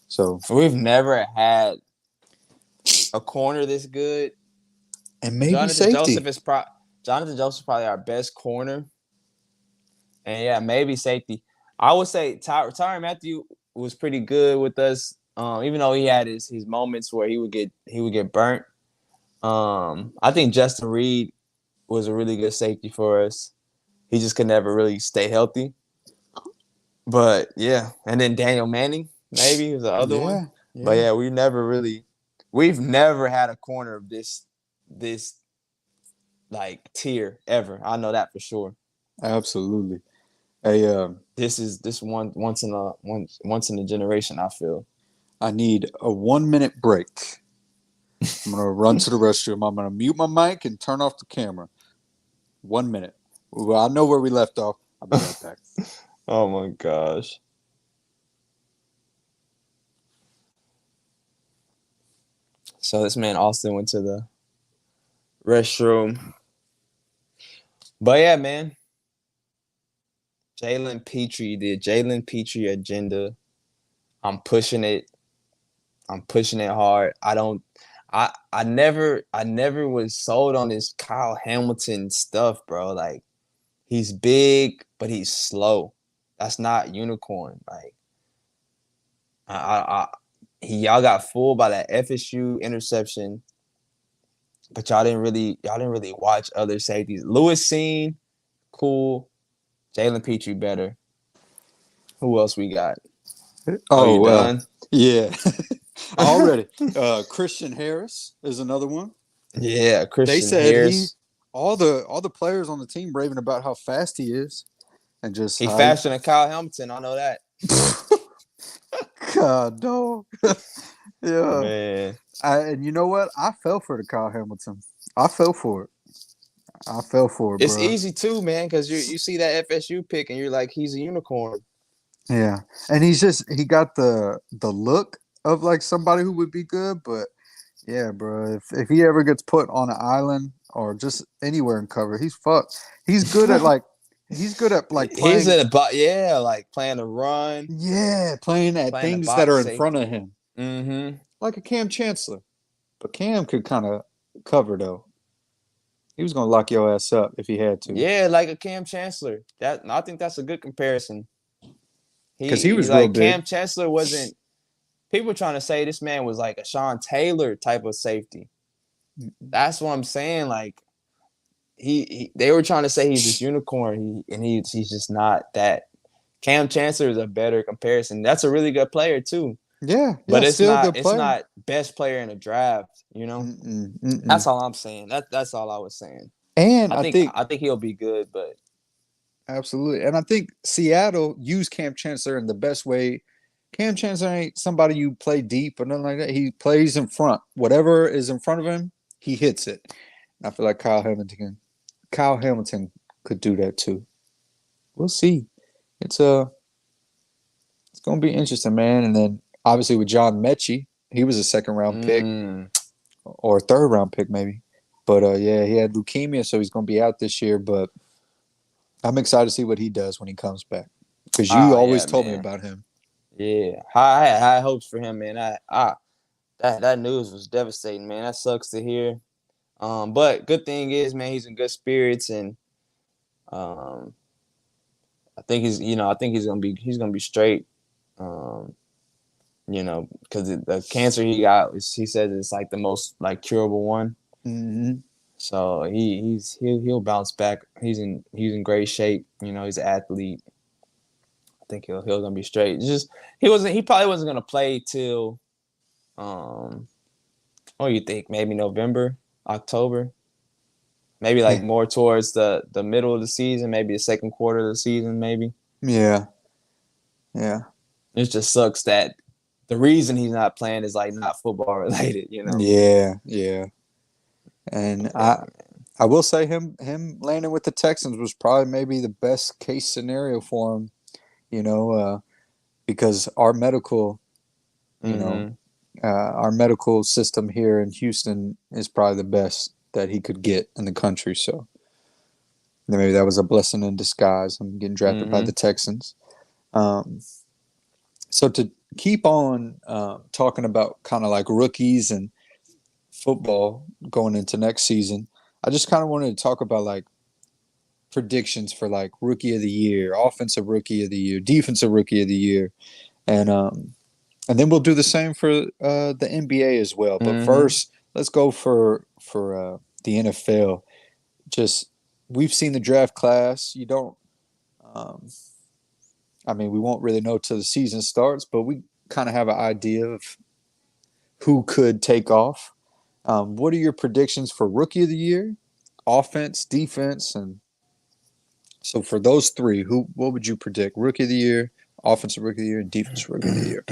So We've never had a corner this good. and maybe Jonathan safety. Jonathan Joseph is probably our best corner. And yeah, maybe safety. I would say Tyrann Mathieu was pretty good with us. Even though he had his moments where he would get burnt. I think Justin Reed was a really good safety for us. He just could never really stay healthy. But yeah, and then Daniel Manning maybe was the other one. Yeah. But yeah, we've never had a corner of this like tier ever. I know that for sure. Absolutely. This once in a generation, I feel. I need a 1 minute break. I'm gonna run to the restroom. I'm gonna mute my mic and turn off the camera. 1 minute. Well, I know where we left off. I'll be right back. Oh my gosh. So this man Austin went to the restroom. But yeah, man. Jalen Petrie agenda. I'm pushing it. I'm pushing it hard. I never was sold on this Kyle Hamilton stuff, bro. Like, he's big, but he's slow. That's not unicorn. Like, y'all got fooled by that FSU interception, but y'all didn't really watch other safeties. Lewis Seen, cool. Jalen Petrie better. Who else we got? Oh, you done? Yeah. Already. Christian Harris is another one. Yeah, Christian They said Harris. all the players on the team raving about how fast he is, and just He faster than Kyle Hamilton. I know that. God, dog. Yeah, Man. and you know what? I fell for the Kyle Hamilton. I fell for it. It's bro. easy too, man, because you see that FSU pick and you're like, he's a unicorn. Yeah, and he got the look of like somebody who would be good, but yeah, bro. If he ever gets put on an island or just anywhere in cover, he's fucked. He's good at like playing. He's like playing the run. Yeah, playing at Playing the things that are in box front of him, Mm-hmm. like a Cam Chancellor. But Cam could kind of cover though. He was gonna lock your ass up if he had to. Yeah, like a Cam Chancellor. I think that's a good comparison. Because he was real like big. Cam Chancellor wasn't. People trying to say this man was like a Sean Taylor type of safety. That's what I'm saying. Like they were trying to say he's this unicorn, he's just not that. Cam Chancellor is a better comparison. That's a really good player too. Yeah, But it's still a not. good It's player. not best player in the draft. That's all I'm saying. That's all I was saying. And I think he'll be good, but absolutely. And I think Seattle used Cam Chancellor in the best way. Cam Chancellor ain't somebody you play deep or nothing like that. He plays in front. Whatever is in front of him, he hits it. And I feel like Kyle Hamilton could do that too. We'll see. It's It's gonna be interesting, man. And then obviously with John Mechie, he was a second round pick Mm. or a third round pick maybe. But yeah, he had leukemia, so he's gonna be out this year. But I'm excited to see what he does when he comes back because you Oh always yeah, told me man. about him. Yeah, I had high hopes for him, man. That news was devastating, man. That sucks to hear. But good thing is, man, he's in good spirits, and um, I think he's gonna be straight. Um, because the cancer he got, he said it's like the most like curable one. Mm-hmm. So he'll bounce back. He's in great shape. He's an athlete. I think he'll gonna be straight. It's just he probably wasn't gonna play till um what do you think? Maybe November, October? Maybe like Yeah, more towards the middle of the season, maybe the second quarter of the season, maybe. yeah, yeah, It just sucks that the reason he's not playing is like not football related. yeah, yeah. And Yeah, I will say him landing with the Texans was probably maybe the best case scenario for him. You know, because you know, mm-hmm. our medical system here in Houston is probably the best that he could get in the country. So maybe that was a blessing in disguise. I'm getting drafted by Mm-hmm. the Texans. Um, so to keep on talking about kind of like rookies and football going into next season, I just kind of wanted to talk about like predictions for like rookie of the year, offensive rookie of the year, defensive rookie of the year, and then we'll do the same for the NBA as well. But Mm-hmm. first, let's go for the NFL. Just we've seen the draft class. You don't. Um, I mean, we won't really know till the season starts, but we kind of have an idea of who could take off. What are your predictions for rookie of the year, offense, defense, and so for those three, who what would you predict? Rookie of the year, offensive rookie of the year, and defensive rookie of the year.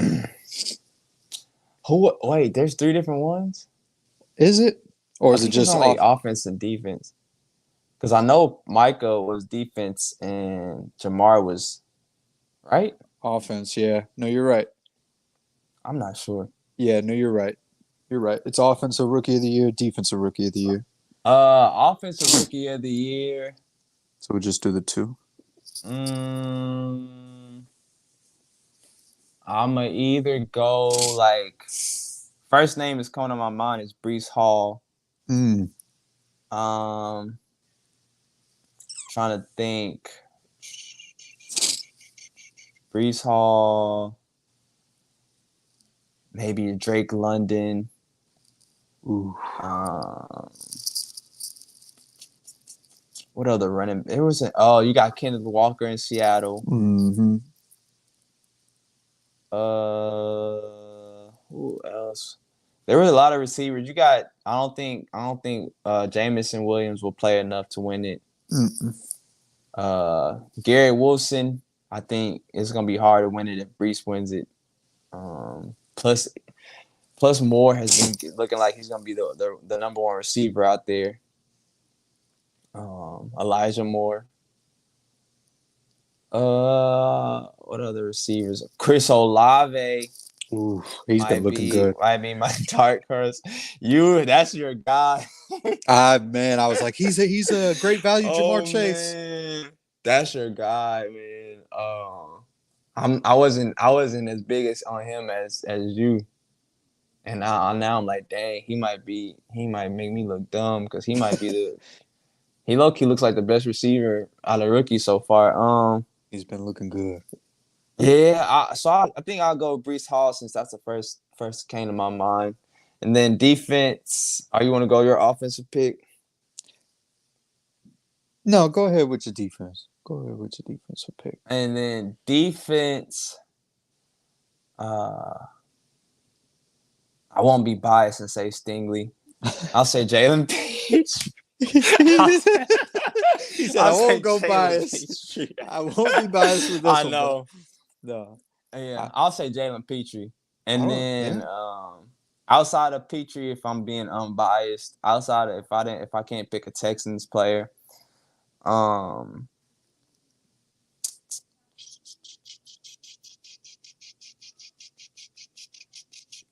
Who? Wait, there's three different ones. Is it, or I is it think it's just only off offense and defense. Because I know Micah was defense and Jamar was right. offense? Yeah, no, you're right. I'm not sure. Yeah, no, you're right. You're right. It's offensive rookie of the year, defensive rookie of the year. Offensive rookie of the year. So we'll just do the two. Mm, I'ma either go like first name is coming to my mind is Brees Hall. Mm. Um, trying to think. Brees Hall, maybe Drake London. Ooh. Um, what other running? It was oh, you got Kenneth Walker in Seattle. Mm-hmm. Who else? There were a lot of receivers. You got. I don't think Jamison Williams will play enough to win it. Mm-mm. Garrett Wilson. I think it's gonna be hard to win it if Brees wins it. Plus Moore has been looking like he's gonna be the number one receiver out there. Elijah Moore. What other receivers? Chris Olave Ooh, he's been looking good. might be my dark horse. That's your guy. Man, I was like, he's a great value, Jamar Oh Chase. man, that's your guy, man. I wasn't as big as on him as you, and now I'm like, dang, he might make me look dumb because he low key looks like the best receiver out of rookies so far. He's been looking good. Yeah, I think I'll go Brees Hall since that's the first came to my mind, and then defense. Are you want to go your offensive pick? No, go ahead with your defense. Go ahead with your defensive pick. And then defense, uh, I won't be biased and say Stingley. I'll say Jalen Peach. I'll say, He said, "I I'll say won't go Jalen biased. Petrie. I won't be biased with this I one, but know. no, Yeah, I, I'll say Jalen Petrie. I And don't. then Yeah, outside of Petrie, if I'm being unbiased, outside of if I can't pick a Texans player, um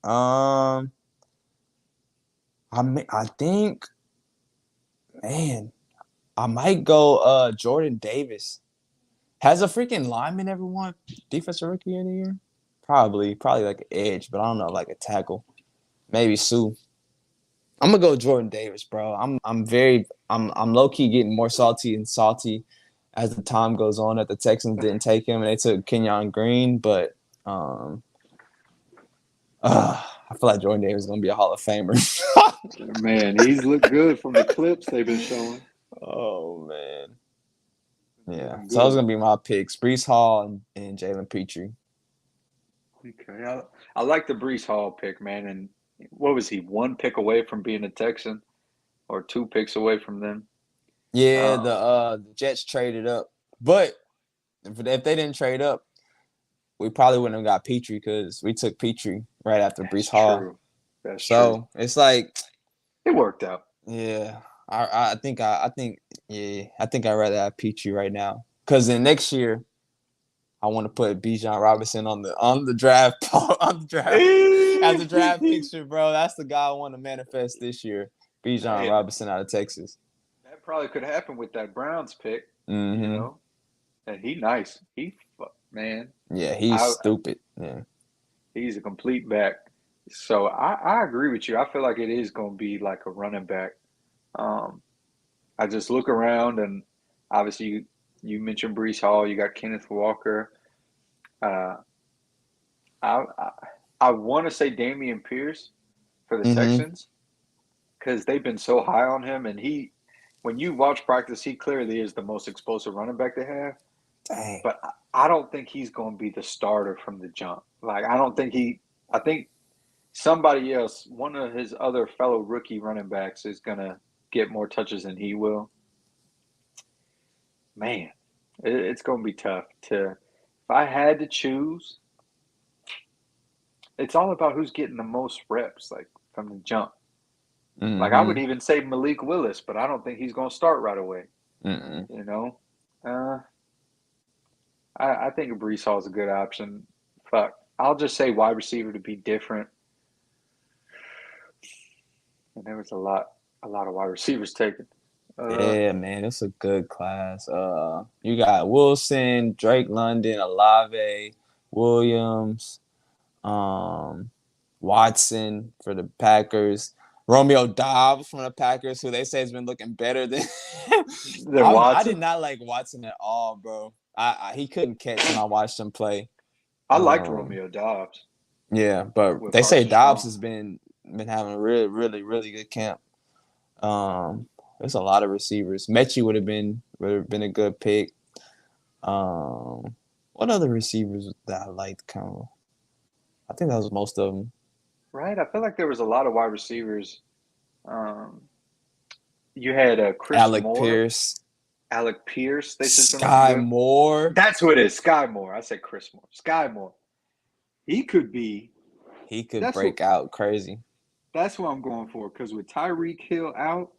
Um, I think, man, I might go Jordan Davis. Has a freaking lineman ever won defensive rookie of the year? Probably like an edge, but I don't know, like a tackle. Maybe Sue. I'm gonna go Jordan Davis, bro. I'm low key getting more salty and salty as the time goes on that the Texans didn't take him and they took Kenyon Green, but um I feel like Jordan Davis is gonna be a Hall of Famer. Man, he's looked good from the clips they've been showing. Oh man. Been Yeah. looking So those good. gonna be my picks. Brees Hall and Jalen Petrie. Okay, I like the Brees Hall pick, man. And what was he? One pick away from being a Texan, or two picks away from them? Yeah, Um, the Jets traded up. But if they didn't trade up, we probably wouldn't have got Petrie because we took Petrie right after that's Brees Hall. true. That's true. So it's like, It worked out. yeah, I think I'd rather have Petrie right now. Cause then next year I want to put Bijan Robinson on the draft on the draft as a draft picture, bro. That's the guy I want to manifest this year. Bijan Hey, Robinson out of Texas. that probably could happen with that Browns pick, you Mm-hmm. know. And he nice. Man, Yeah, he's I stupid. Yeah. he's a complete back. So I agree with you. I feel like it is going to be like a running back. Um, I just look around and obviously you mentioned Brees Hall. You got Kenneth Walker. Uh, I I want to say Damian Pierce for the Mm-hmm. Texans because they've been so high on him, and when you watch practice, he clearly is the most explosive running back they have. Dang. But I don't think he's going to be the starter from the jump. Like I don't think he. I think somebody else, one of his other fellow rookie running backs, is going to get more touches than he will. Man, it's going to be tough to. If I had to choose, it's all about who's getting the most reps, like from the jump. Like I would Mm-hmm. even say Malik Willis, but I don't think he's going to start right away. Mm-mm. You know, uh, I think Brees Hall is a good option. Fuck, I'll just say wide receiver to be different. And there was a lot of wide receivers taken. Uh, Yeah, man, it's a good class. You got Wilson, Drake London, Olave, Williams, um, Watson for the Packers, Romeo Dobbs from the Packers, who they say has been looking better than. then I did Watson. not like Watson at all, bro. He couldn't catch when I watched him play. I liked Um, Romeo Dobbs yeah, but with they say Carson Dobbs Strong. has been having a really good camp. There's a lot of receivers. Mechie would have been a good pick. What other receivers that I liked? Kind of, I think that was most of them. Right? I feel like there was a lot of wide receivers. Um, you had Chris Alec Moore, Pierce, Alec Pierce. They said's been looking Sky good. Moore. That's who it is. Sky Moore. I said Chris Moore. Sky Moore. He could be. He could That's what. break out crazy. That's what I'm going for. Because with Tyreek Hill out,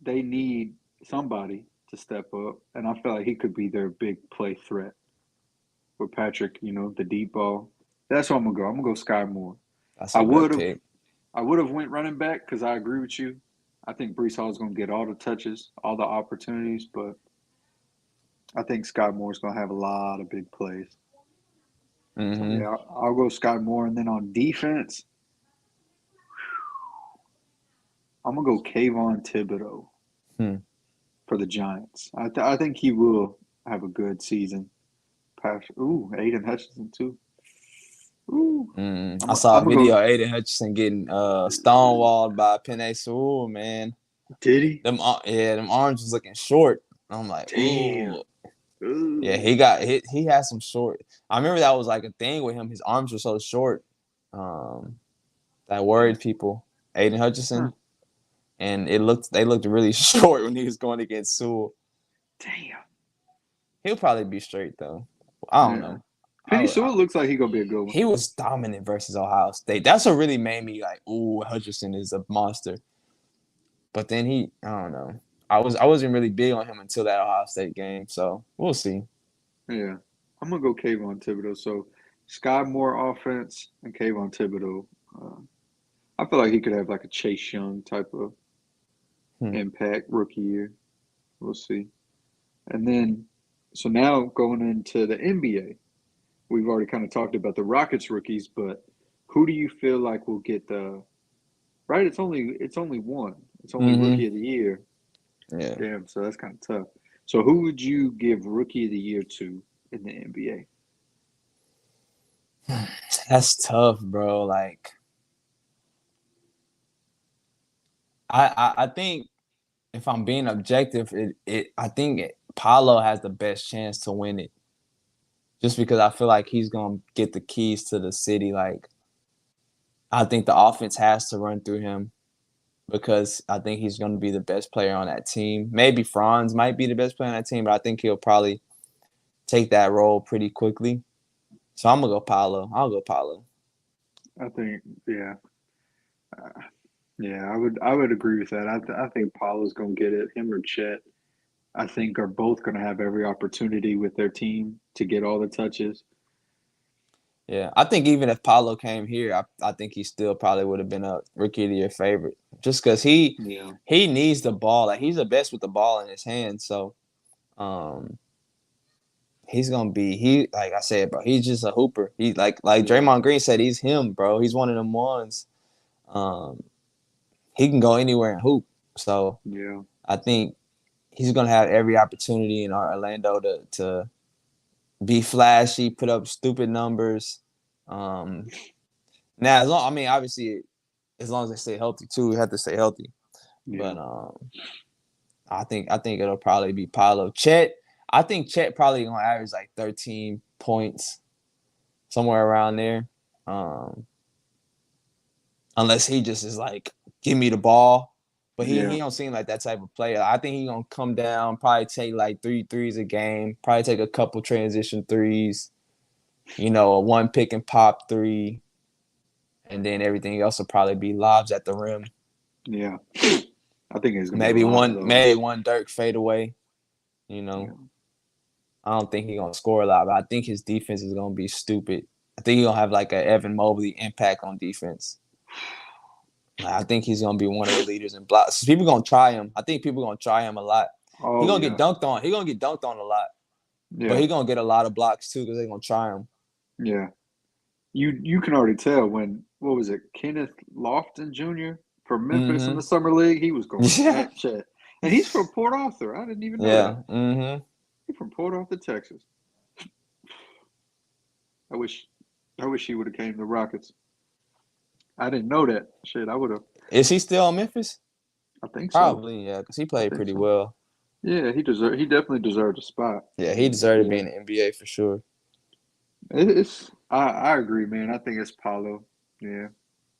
they need somebody to step up, and I feel like he could be their big play threat with Patrick. The deep ball. That's what I'm gonna go. I'm gonna go Sky Moore. That's I a good would have. pick. I would have went running back because I agree with you. I think Brees Hall is going to get all the touches, all the opportunities, but I think Sky Moore's going to have a lot of big plays. So Mm-hmm. yeah, I'll go Sky Moore, and then on defense, I'm gonna go Kayvon Thibodeau Hmm. for the Giants. I think he will have a good season. Ooh, Aiden Hutchinson too. Ooh, I I'm saw a I'm gonna video go. of Aiden Hutchinson getting stonewalled by Penei Sewell, man. Did he? Them arms was looking short. I'm like, Damn. ooh. Yeah, Ooh. he had some short. I remember that was like a thing with him. His arms were so short. Um, that Damn. worried people. Aiden Huh. Hutchinson. And they looked really short when he was going against Sewell. Damn. He'll probably be straight though. I don't Yeah. know. Penny Sewell looks like he gonna be a good one. He was dominant versus Ohio State. That's what really made me like, ooh, Hutchinson is a monster. But then I don't know. I wasn't really big on him until that Ohio State game. So we'll see. Yeah. I'm gonna go Kayvon Thibodeau. So Sky Moore offense and Kayvon Thibodeau Uh, I feel like he could have like a Chase Young type of Hmm. impact rookie year. We'll see. And then, so now going into the NBA, we've already kind of talked about the Rockets rookies, but who do you feel like will get the right? It's only one. It's only Mm-hmm. rookie of the year. Yeah. Damn, so that's kind of tough. So who would you give rookie of the year to in the NBA? That's tough, bro. Like I think if I'm being objective, I think Paolo has the best chance to win it. Just because I feel like he's gonna get the keys to the city. Like I think the offense has to run through him because I think he's gonna be the best player on that team. Maybe Franz might be the best player on that team, but I think he'll probably take that role pretty quickly. So I'm gonna go Paolo. I'll go Paolo. I think, yeah, uh, yeah, I would agree with that. I think Paolo's gonna get it. Him or Chet, I think, are both gonna have every opportunity with their team to get all the touches. Yeah, I think even if Paulo came here, I think he still probably would have been a rookie of the year favorite, just because Yeah, he needs the ball. Like he's the best with the ball in his hands. So um, he's gonna be like I said, bro. He's just a hooper. He like yeah, Draymond Green said, he's him, bro. He's one of them ones. Um, he can go anywhere and hoop. So yeah, I think he's gonna have every opportunity in our Orlando to be flashy, put up stupid numbers. Um, Now, as long I mean, obviously, as long as they stay healthy too, we have to stay healthy. yeah, But I think it'll probably be Paolo. Chet, I think Chet probably gonna average like 13 points somewhere around there. Um, unless he just is like, give me the ball. But he yeah, don't seem like that type of player. I think he gonna come down, probably take like 3 threes a game, probably take a couple transition threes, a one pick and pop three, and then everything else will probably be lobs at the rim. yeah. I think it's gonna be a Maybe lot of those. one Dirk fadeaway. You Yeah, know, I don't think he's gonna score a lot, but I think his defense is gonna be stupid. I think he's gonna have like a Evan Mobley impact on defense. Like, I think he's gonna be one of the leaders in blocks. People gonna try him. I think people gonna try him a lot. He oh gonna get yeah, dunked on. He gonna get dunked on a lot, but yeah, he gonna get a lot of blocks too because they gonna try him. yeah. You can already tell when what was it, Kenneth Lofton Jr. from Memphis in the Mm-hmm. summer league, he was going Yeah. at Chet, and he's from Port Arthur. I didn't even know that. Yeah. Mm-hmm. He's from Port Arthur, Texas. I wish, I wish he would have came to Rockets. I didn't know that. Shit, I would have. Is he still in Memphis? I think so. Probably, yeah, because he I played think pretty so. well. Yeah, he definitely deserved a spot Yeah, in he the deserved to be NBA. in the NBA for sure. I agree, man. I think it's Paulo. Yeah,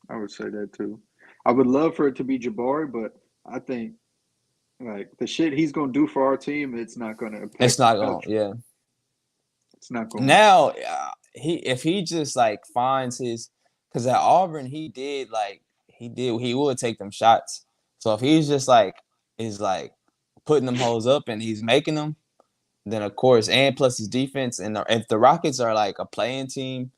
I would say that too. I would love for it to be Jabari, but I think like the shit he's gonna do for our team, it's not gonna It's impact. not going, yeah. It's not going. Now he if he just like finds his because at Auburn he would take them shots. So if he's just like is like putting them holes up and he's making them, then of course and plus his defense and if the Rockets are like a playing team,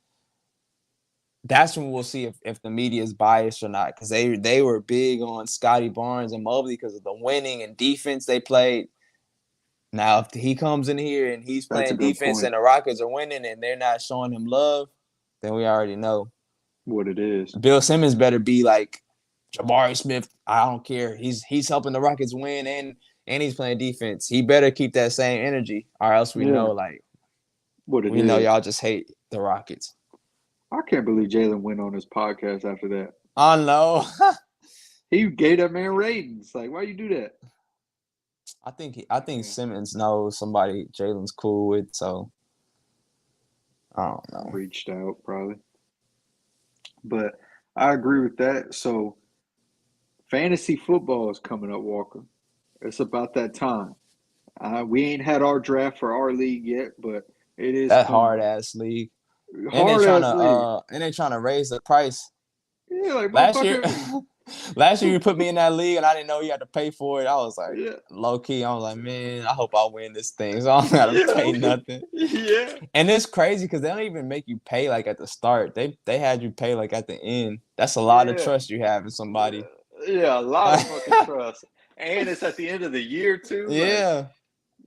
that's when we'll see if the media is biased or not because they were big on Scotty Barnes and Mobley because of the winning and defense they played. Now, if he comes in here and he's That's a playing good defense point. and the Rockets are winning and they're not showing him love, then we already know. What it is. Bill Simmons better be like Jabari Smith. I don't care. He's helping the Rockets win and he's playing defense. He better keep that same energy, or else Yeah, what it we know is. y'all just hate the Rockets. I can't believe Jalen went on his podcast after that. I know. He gave that man ratings. Like, why you do that? I think Yeah, Simmons knows somebody Jalen's cool with, so I don't know. reached out probably. But I agree with that. So fantasy football is coming up, Walker. It's about that time. We ain't had our draft for our league yet, but it is That hard coming. ass league. And they Hard trying to ass league. raise the price. Yeah, like Last year, motherfucker. Last year you put me in that league and I didn't know you had to pay for it. I was like, Yeah, low key, I was like, man, I hope I win this thing. So I don't gotta yeah, pay nothing. yeah, And it's crazy because they don't even make you pay like at the start. They had you pay like at the end. That's a lot of yeah, trust you have in somebody. yeah. A lot of fucking trust, and it's at the end of the year too. Like, Yeah.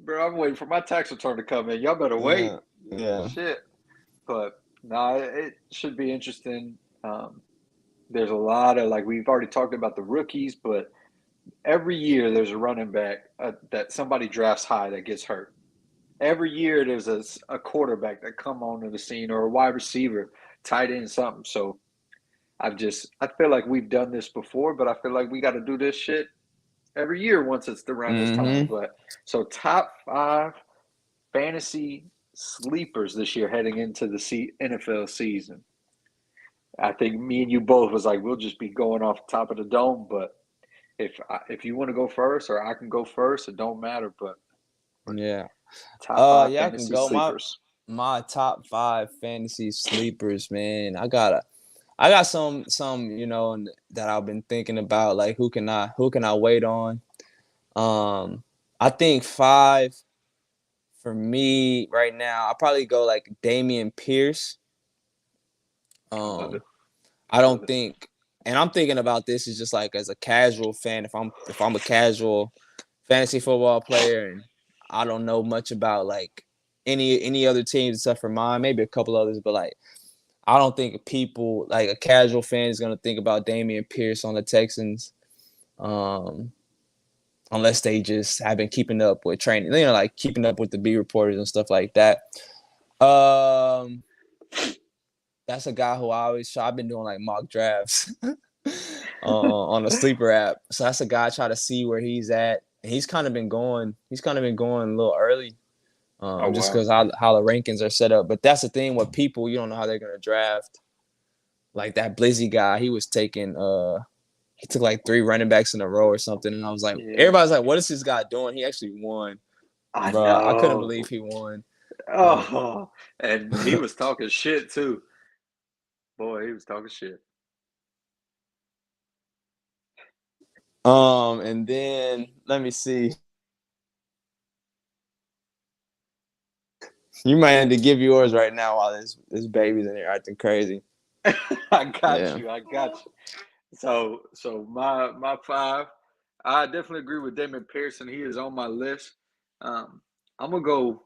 bro, I'm waiting for my tax return to come in. Y'all better wait. Yeah. Yeah. Shit, but no, it should be interesting. There's a lot of like we've already talked about the rookies, but every year there's a running back that somebody drafts high that gets hurt. Every year there's a quarterback that come onto the scene or a wide receiver, tight end, something. So I feel like we've done this before, but I feel like we got to do this shit every year once it's around this time. Mm-hmm. But so top five fantasy sleepers this year heading into the NFL season. I think me and you both was like we'll just be going off the top of the dome, but if you want to go first or I can go first, it don't matter. But Yeah. top five Yeah, I can fantasy go. My sleepers. my top five fantasy sleepers, man. I got some, that I've been thinking about, like who can I wait on? Um, I think five for me right now. I'll probably go like Damian Pierce. I love it. Um, I I love don't it. think, and I'm thinking about this as just like as a casual fan. If I'm a casual fantasy football player and I don't know much about like any other teams except for mine, maybe a couple others, but like I don't think people like a casual fan is gonna think about Damian Pierce on the Texans, um, unless they just have been keeping up with training, like keeping up with the beat reporters and stuff like that. Um, that's a guy who I always try. I've been doing like mock drafts on a sleeper app, so that's a guy I try to see where he's at. And he's kind of been going. He's kind of been going a little early, Oh just wow. because how the rankings are set up. But that's the thing with people, you don't know how they're gonna draft. Like that Blizzy guy, he took like three running backs in a row or something, and I was like, Yeah. everybody's like, what is this guy doing? He actually won, I bro. I couldn't know. believe he won. Um, Oh, and he was talking shit too. Boy, he was talking shit. and then let me see. You might have to give yours right now while this baby's in there acting crazy. I got Yeah. you. I got you. So my five, I definitely agree with Damon Pearson. He is on my list. I'm gonna go.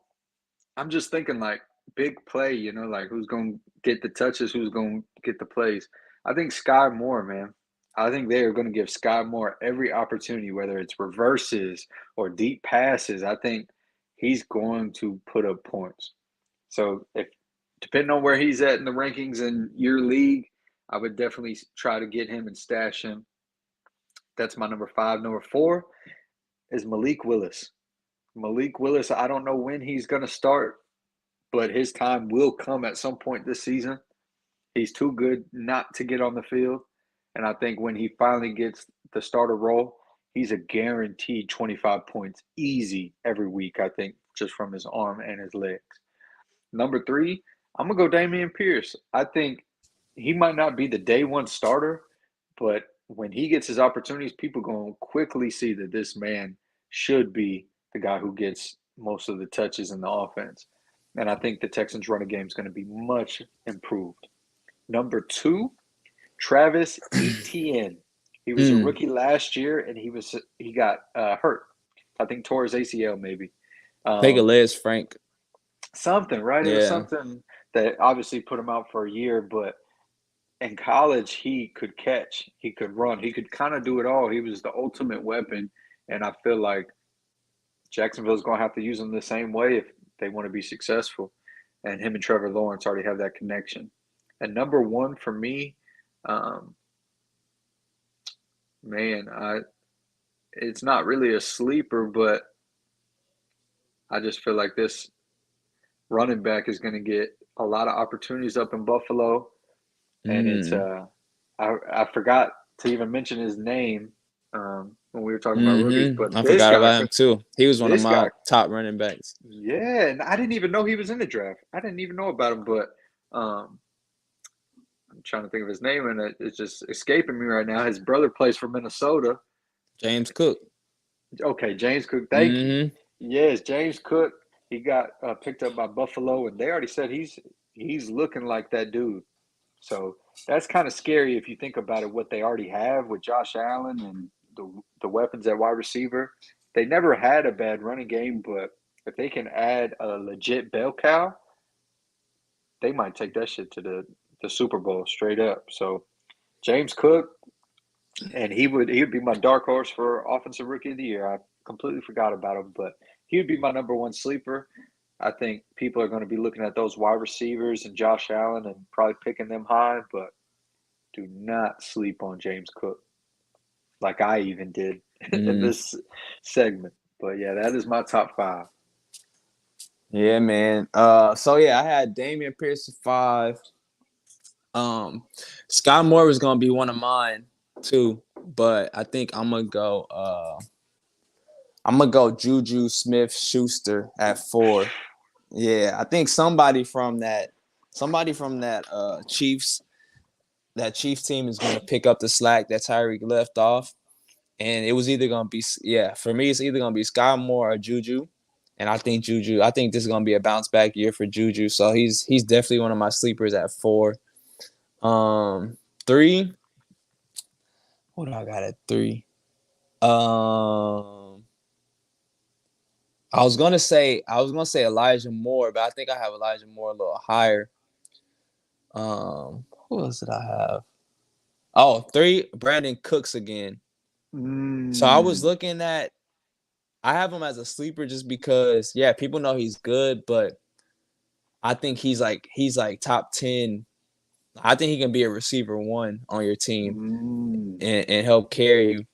I'm just thinking like big play. Like who's gonna get the touches, who's gonna get the plays. I think Sky Moore, man. I think they are going to give Sky Moore every opportunity, whether it's reverses or deep passes. I think he's going to put up points. So if depending on where he's at in the rankings in your league, I would definitely try to get him and stash him. That's my number five. Number four is Malik Willis. Malik Willis, I don't know when he's going to start, but his time will come at some point this season. He's too good not to get on the field. And I think when he finally gets the starter role, he's a guaranteed 25 points easy every week, I think, just from his arm and his legs. Number three, I'm going to go Damian Pierce. I think he might not be the day one starter, but when he gets his opportunities, people going to quickly see that this man should be the guy who gets most of the touches in the offense. And I think the Texans' running game is going to be much improved. Number two, Travis Etienne. He was a Mm. rookie last year, and he got hurt. I think tore his ACL maybe. Take a Um, list, Frank. something right? It was Yeah. something that obviously put him out for a year. But in college, he could catch, he could run, he could kind of do it all. He was the ultimate weapon, and I feel like Jacksonville's going to have to use him the same way if they want to be successful. And him and Trevor Lawrence already have that connection. And number one for me, um, man, it's not really a sleeper, but I just feel like this running back is going to get a lot of opportunities up in Buffalo, and it's Mm. I forgot to even mention his name when we were talking about rookies, Mm-hmm. but I forgot about him too. He was one of this my guy, top running backs. yeah, and I didn't even know he was in the draft. I didn't even know about him, but um, trying to think of his name, and it's just escaping me right now. His brother plays for Minnesota. James Cook. Okay, James Cook. Thank you. Mm-hmm. Yes, James Cook. He got picked up by Buffalo, and they already said he's looking like that dude. So that's kind of scary if you think about it. What they already have with Josh Allen and the weapons at wide receiver, they never had a bad running game. But if they can add a legit bell cow, they might take that shit to the Super Bowl straight up. So James Cook, and he would be my dark horse for offensive rookie of the year. I completely forgot about him, but he would be my number one sleeper. I think people are going to be looking at those wide receivers and Josh Allen and probably picking them high, but do not sleep on James Cook like I even did in Mm-hmm. this segment. But yeah, that is my top five. Yeah, man. So yeah, I had Damian Pierce at 5. Scott Moore was gonna be one of mine too, but I think I'm gonna go Juju Smith Schuster at 4. Yeah, I think somebody from that Chiefs team is gonna pick up the slack that Tyreek left off. And it was either gonna be, yeah, for me it's either gonna be Sky Moore or Juju. And I think this is gonna be a bounce back year for Juju. So he's definitely one of my sleepers at 4. 3. What do I got at 3? Um I was gonna say Elijah Moore, but I think I have Elijah Moore a little higher. Who else did I have? Oh, 3, Brandon Cooks again. So Mm, I have him as a sleeper just because, yeah, people know he's good, but I think he's like top 10. I think he can be a receiver 1 on your team mm. and help carry you,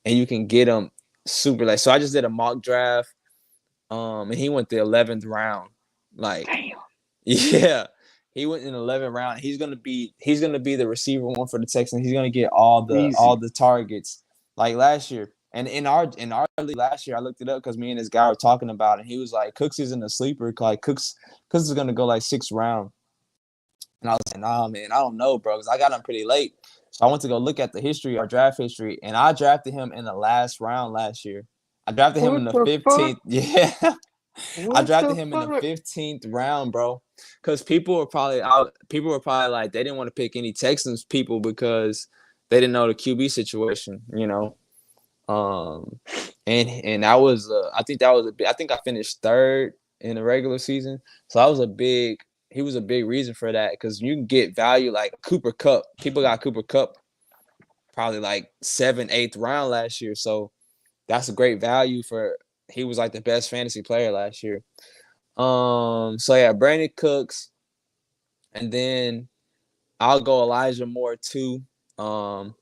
and you can get him super like. So I just did a mock draft, and he went the 11th round. Like, Damn. yeah, he went in the 11th round. He's gonna be the receiver 1 for the Texans. He's gonna get all Easy. the targets like last year. And in our league last year, I looked it up because me and this guy were talking about it. And he was like, Cooks isn't a sleeper. Like Cooks is gonna go like 6th round. And I was like, nah, man, I don't know, bro, because I got him pretty late. So I went to go look at the history, our draft history, and I drafted him in the last round last year. I drafted him in What the the fuck? 15th. Yeah. I What drafted the him in the fuck? 15th round, bro. Because people were probably like, they didn't want to pick any Texans people because they didn't know the QB situation. Um, and I think I finished 3rd in the regular season. So that was he was a big reason for that because you can get value like Cooper Cup. People got Cooper Cup probably like 7th, 8th round last year. So that's a great value he was like the best fantasy player last year. So yeah, Brandon Cooks, and then I'll go Elijah Moore too. Um,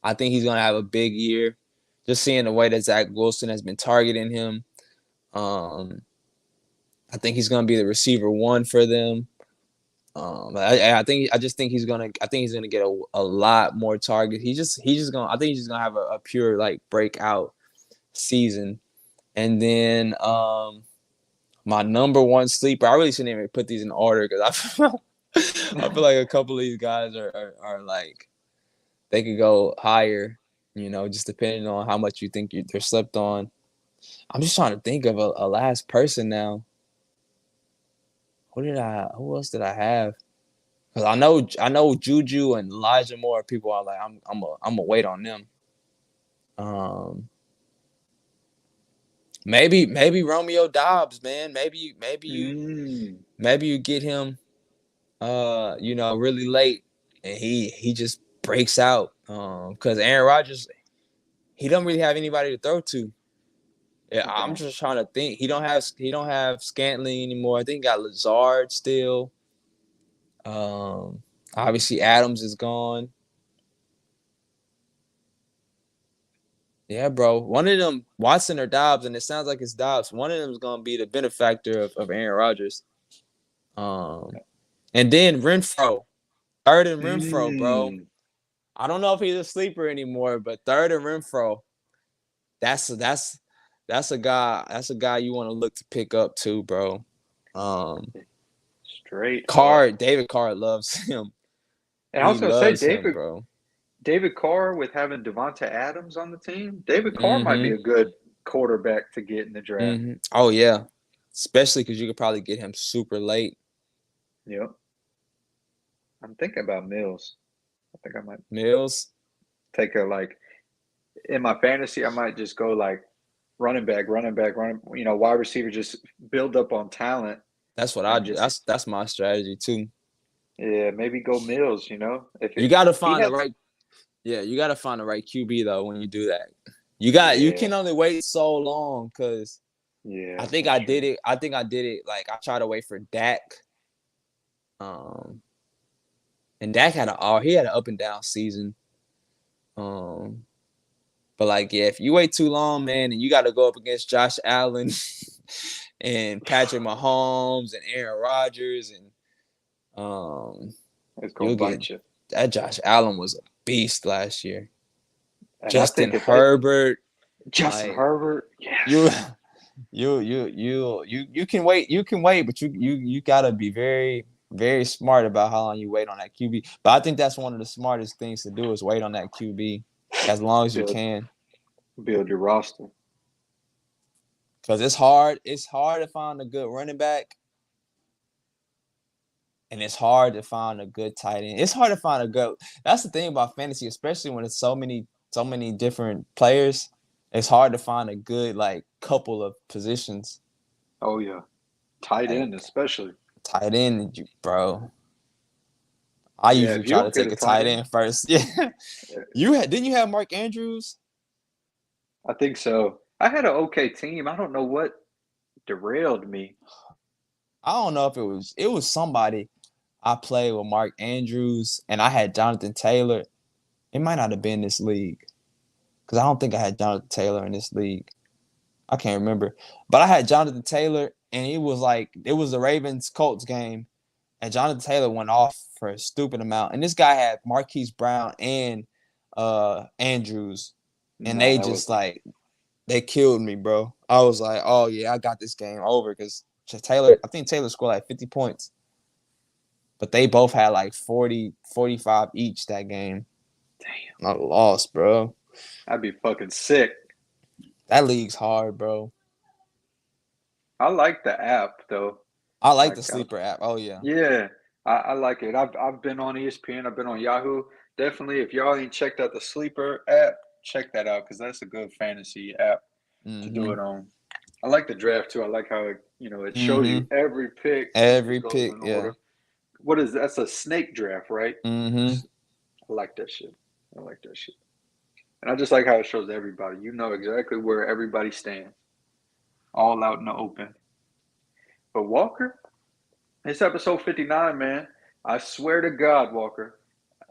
I think he's gonna have a big year. Just seeing the way that Zach Wilson has been targeting him. Um, I think he's gonna be the receiver 1 for them. I think he's gonna get a lot more targets. I think he's just gonna have a pure like breakout season. And then my number 1 sleeper, I really shouldn't even put these in order because I feel like a couple of these guys are like they could go higher, just depending on how much you think they're slept on. I'm just trying to think of a last person now. Who else did I have? Because I know Juju and Elijah Moore. People are like, I'm a wait on them. Um, maybe Romeo Dobbs, man. Mm. Maybe you get him, really late, and he just breaks out. Because Aaron Rodgers, he don't really have anybody to throw to. Yeah, He I'm don't. just trying to think. He don't have Scantling anymore. I think he got Lazard still. Um, Obviously Adams is gone. Yeah, bro. One of them, Watson or Dobbs, and it sounds like it's Dobbs. One of them is gonna be the benefactor of Aaron Rodgers. Um, and then Renfro, 3rd and Renfro, bro. Mm. I don't know if he's a sleeper anymore, but 3rd and Renfro, that's that's that's a guy you want to look to pick up too, bro. Um, Straight up. David Carr loves him. And I He was going to say, loves him, bro. David Carr, with having Devonta Adams on the team, David Carr might be Mm-hmm. a good quarterback to get in the draft. Mm-hmm. Oh yeah, especially because you could probably get him super late. Yep. I'm thinking about Mills. I think I might Mills. take a in my fantasy. I might just go running back, wide receiver. Just build up on talent That's what I. and just That's my strategy too. yeah, maybe go Mills. If You got to he find the had right. Yeah, you got to find the right QB though when you do that. You yeah, can only wait so long because I yeah, think that's I true. did it. I think I did it. Like I tried to wait for Dak. Um, and Dak he had an up and down season. Um, but like yeah, if you wait too long, man, and you got to go up against Josh Allen and Patrick Mahomes and Aaron Rodgers and It's gonna you'll get bite you. that. Josh Allen was a beast last year. And I Justin think if that Herbert, Justin like Herbert, you yes, you can wait, but you gotta be very, very smart about how long you wait on that QB. But I think that's one of the smartest things to do is wait on that QB as long as you build can. build your roster. Because it's hard to find a good running back, and it's hard to find a good tight end. It's hard to find a good. That's the thing about fantasy, especially when it's so many different players. It's hard to find a good like couple of positions. Oh yeah, tight Like end especially. tight end, bro. I Yeah, usually if you try to don't get take a a tight tight end, end first. Yeah, didn't you have Mark Andrews? I think so. I had an okay team. I don't know what derailed me. I don't know if it was somebody. I played with Mark Andrews and I had Jonathan Taylor. It might not have been this league because I don't think I had Jonathan Taylor in this league. I can't remember, but I had Jonathan Taylor and it was the Ravens Colts game, and Jonathan Taylor went off for a stupid amount, and this guy had Marquise Brown and Andrews, and No, they that just wasn't. like they killed me, bro. I was like, oh yeah, I got this game over because I think Taylor scored like 50 points, but they both had like 40, 45 each that game. Damn, I lost, bro. I'd be fucking sick. That league's hard, bro. I like the app though. I like the Like, sleeper app. Oh yeah. yeah, I like it. I've been on ESPN. I've been on Yahoo. Definitely, if y'all ain't checked out the Sleeper app, check that out because that's a good fantasy app to do Mm-hmm. it on. I like the draft too. I like how it shows Mm-hmm. you every pick and it Every just goes pick, in yeah. order. What is that's a snake draft, right? Mm-hmm. I like that shit. I like that shit. And I just like how it shows everybody. You know exactly where everybody stands, all out in the open. But Walker, it's episode 59, man. I swear to God, Walker,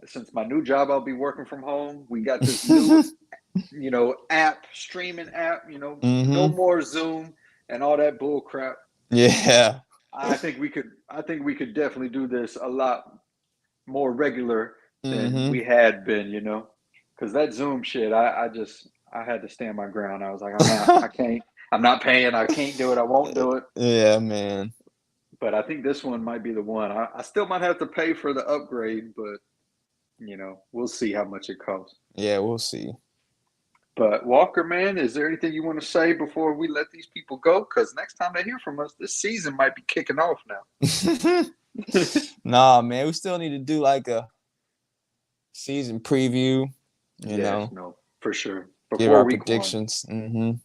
since my new job, I'll be working from home. We got this new, app, streaming app, no Mm-hmm. more Zoom and all that bull crap. Yeah. I think we could definitely do this a lot more regular than Mm-hmm. we had been, because that Zoom shit, I had to stand my ground. I was like, I'm not paying, I can't do it, I won't do it. Yeah, man. But I think this one might be the one. I still might have to pay for the upgrade, but we'll see how much it costs. Yeah, we'll see. But Walker, man, is there anything you want to say before we let these people go? Because next time they hear from us, this season might be kicking off now. Nah, man, we still need to do like a season preview, you Yes, know, no, for sure. give Before our week one. predictions. Mm-hmm. So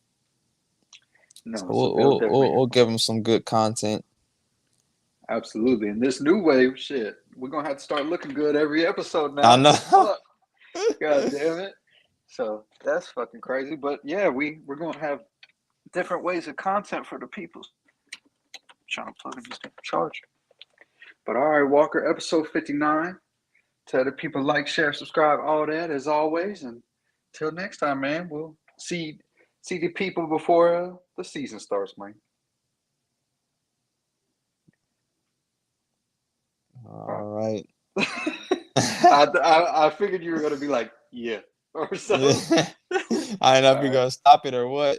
No, so we'll, they'll we'll, definitely we'll, hear we'll from give us. them some good content. Absolutely. And this new wave, shit, we're going to have to start looking good every episode I now. know. Fuck. God damn it. So that's fucking crazy. But yeah, we're going to have different ways of content for the people. Trying to plug in this charger. But all right, Walker, episode 59. Tell the people like, share, subscribe, all that as always. And till next time, man, we'll see the people before the season starts, man. All right. I figured you were gonna be like, yeah, or Yeah. so. I don't know if All you're right. gonna stop it or what.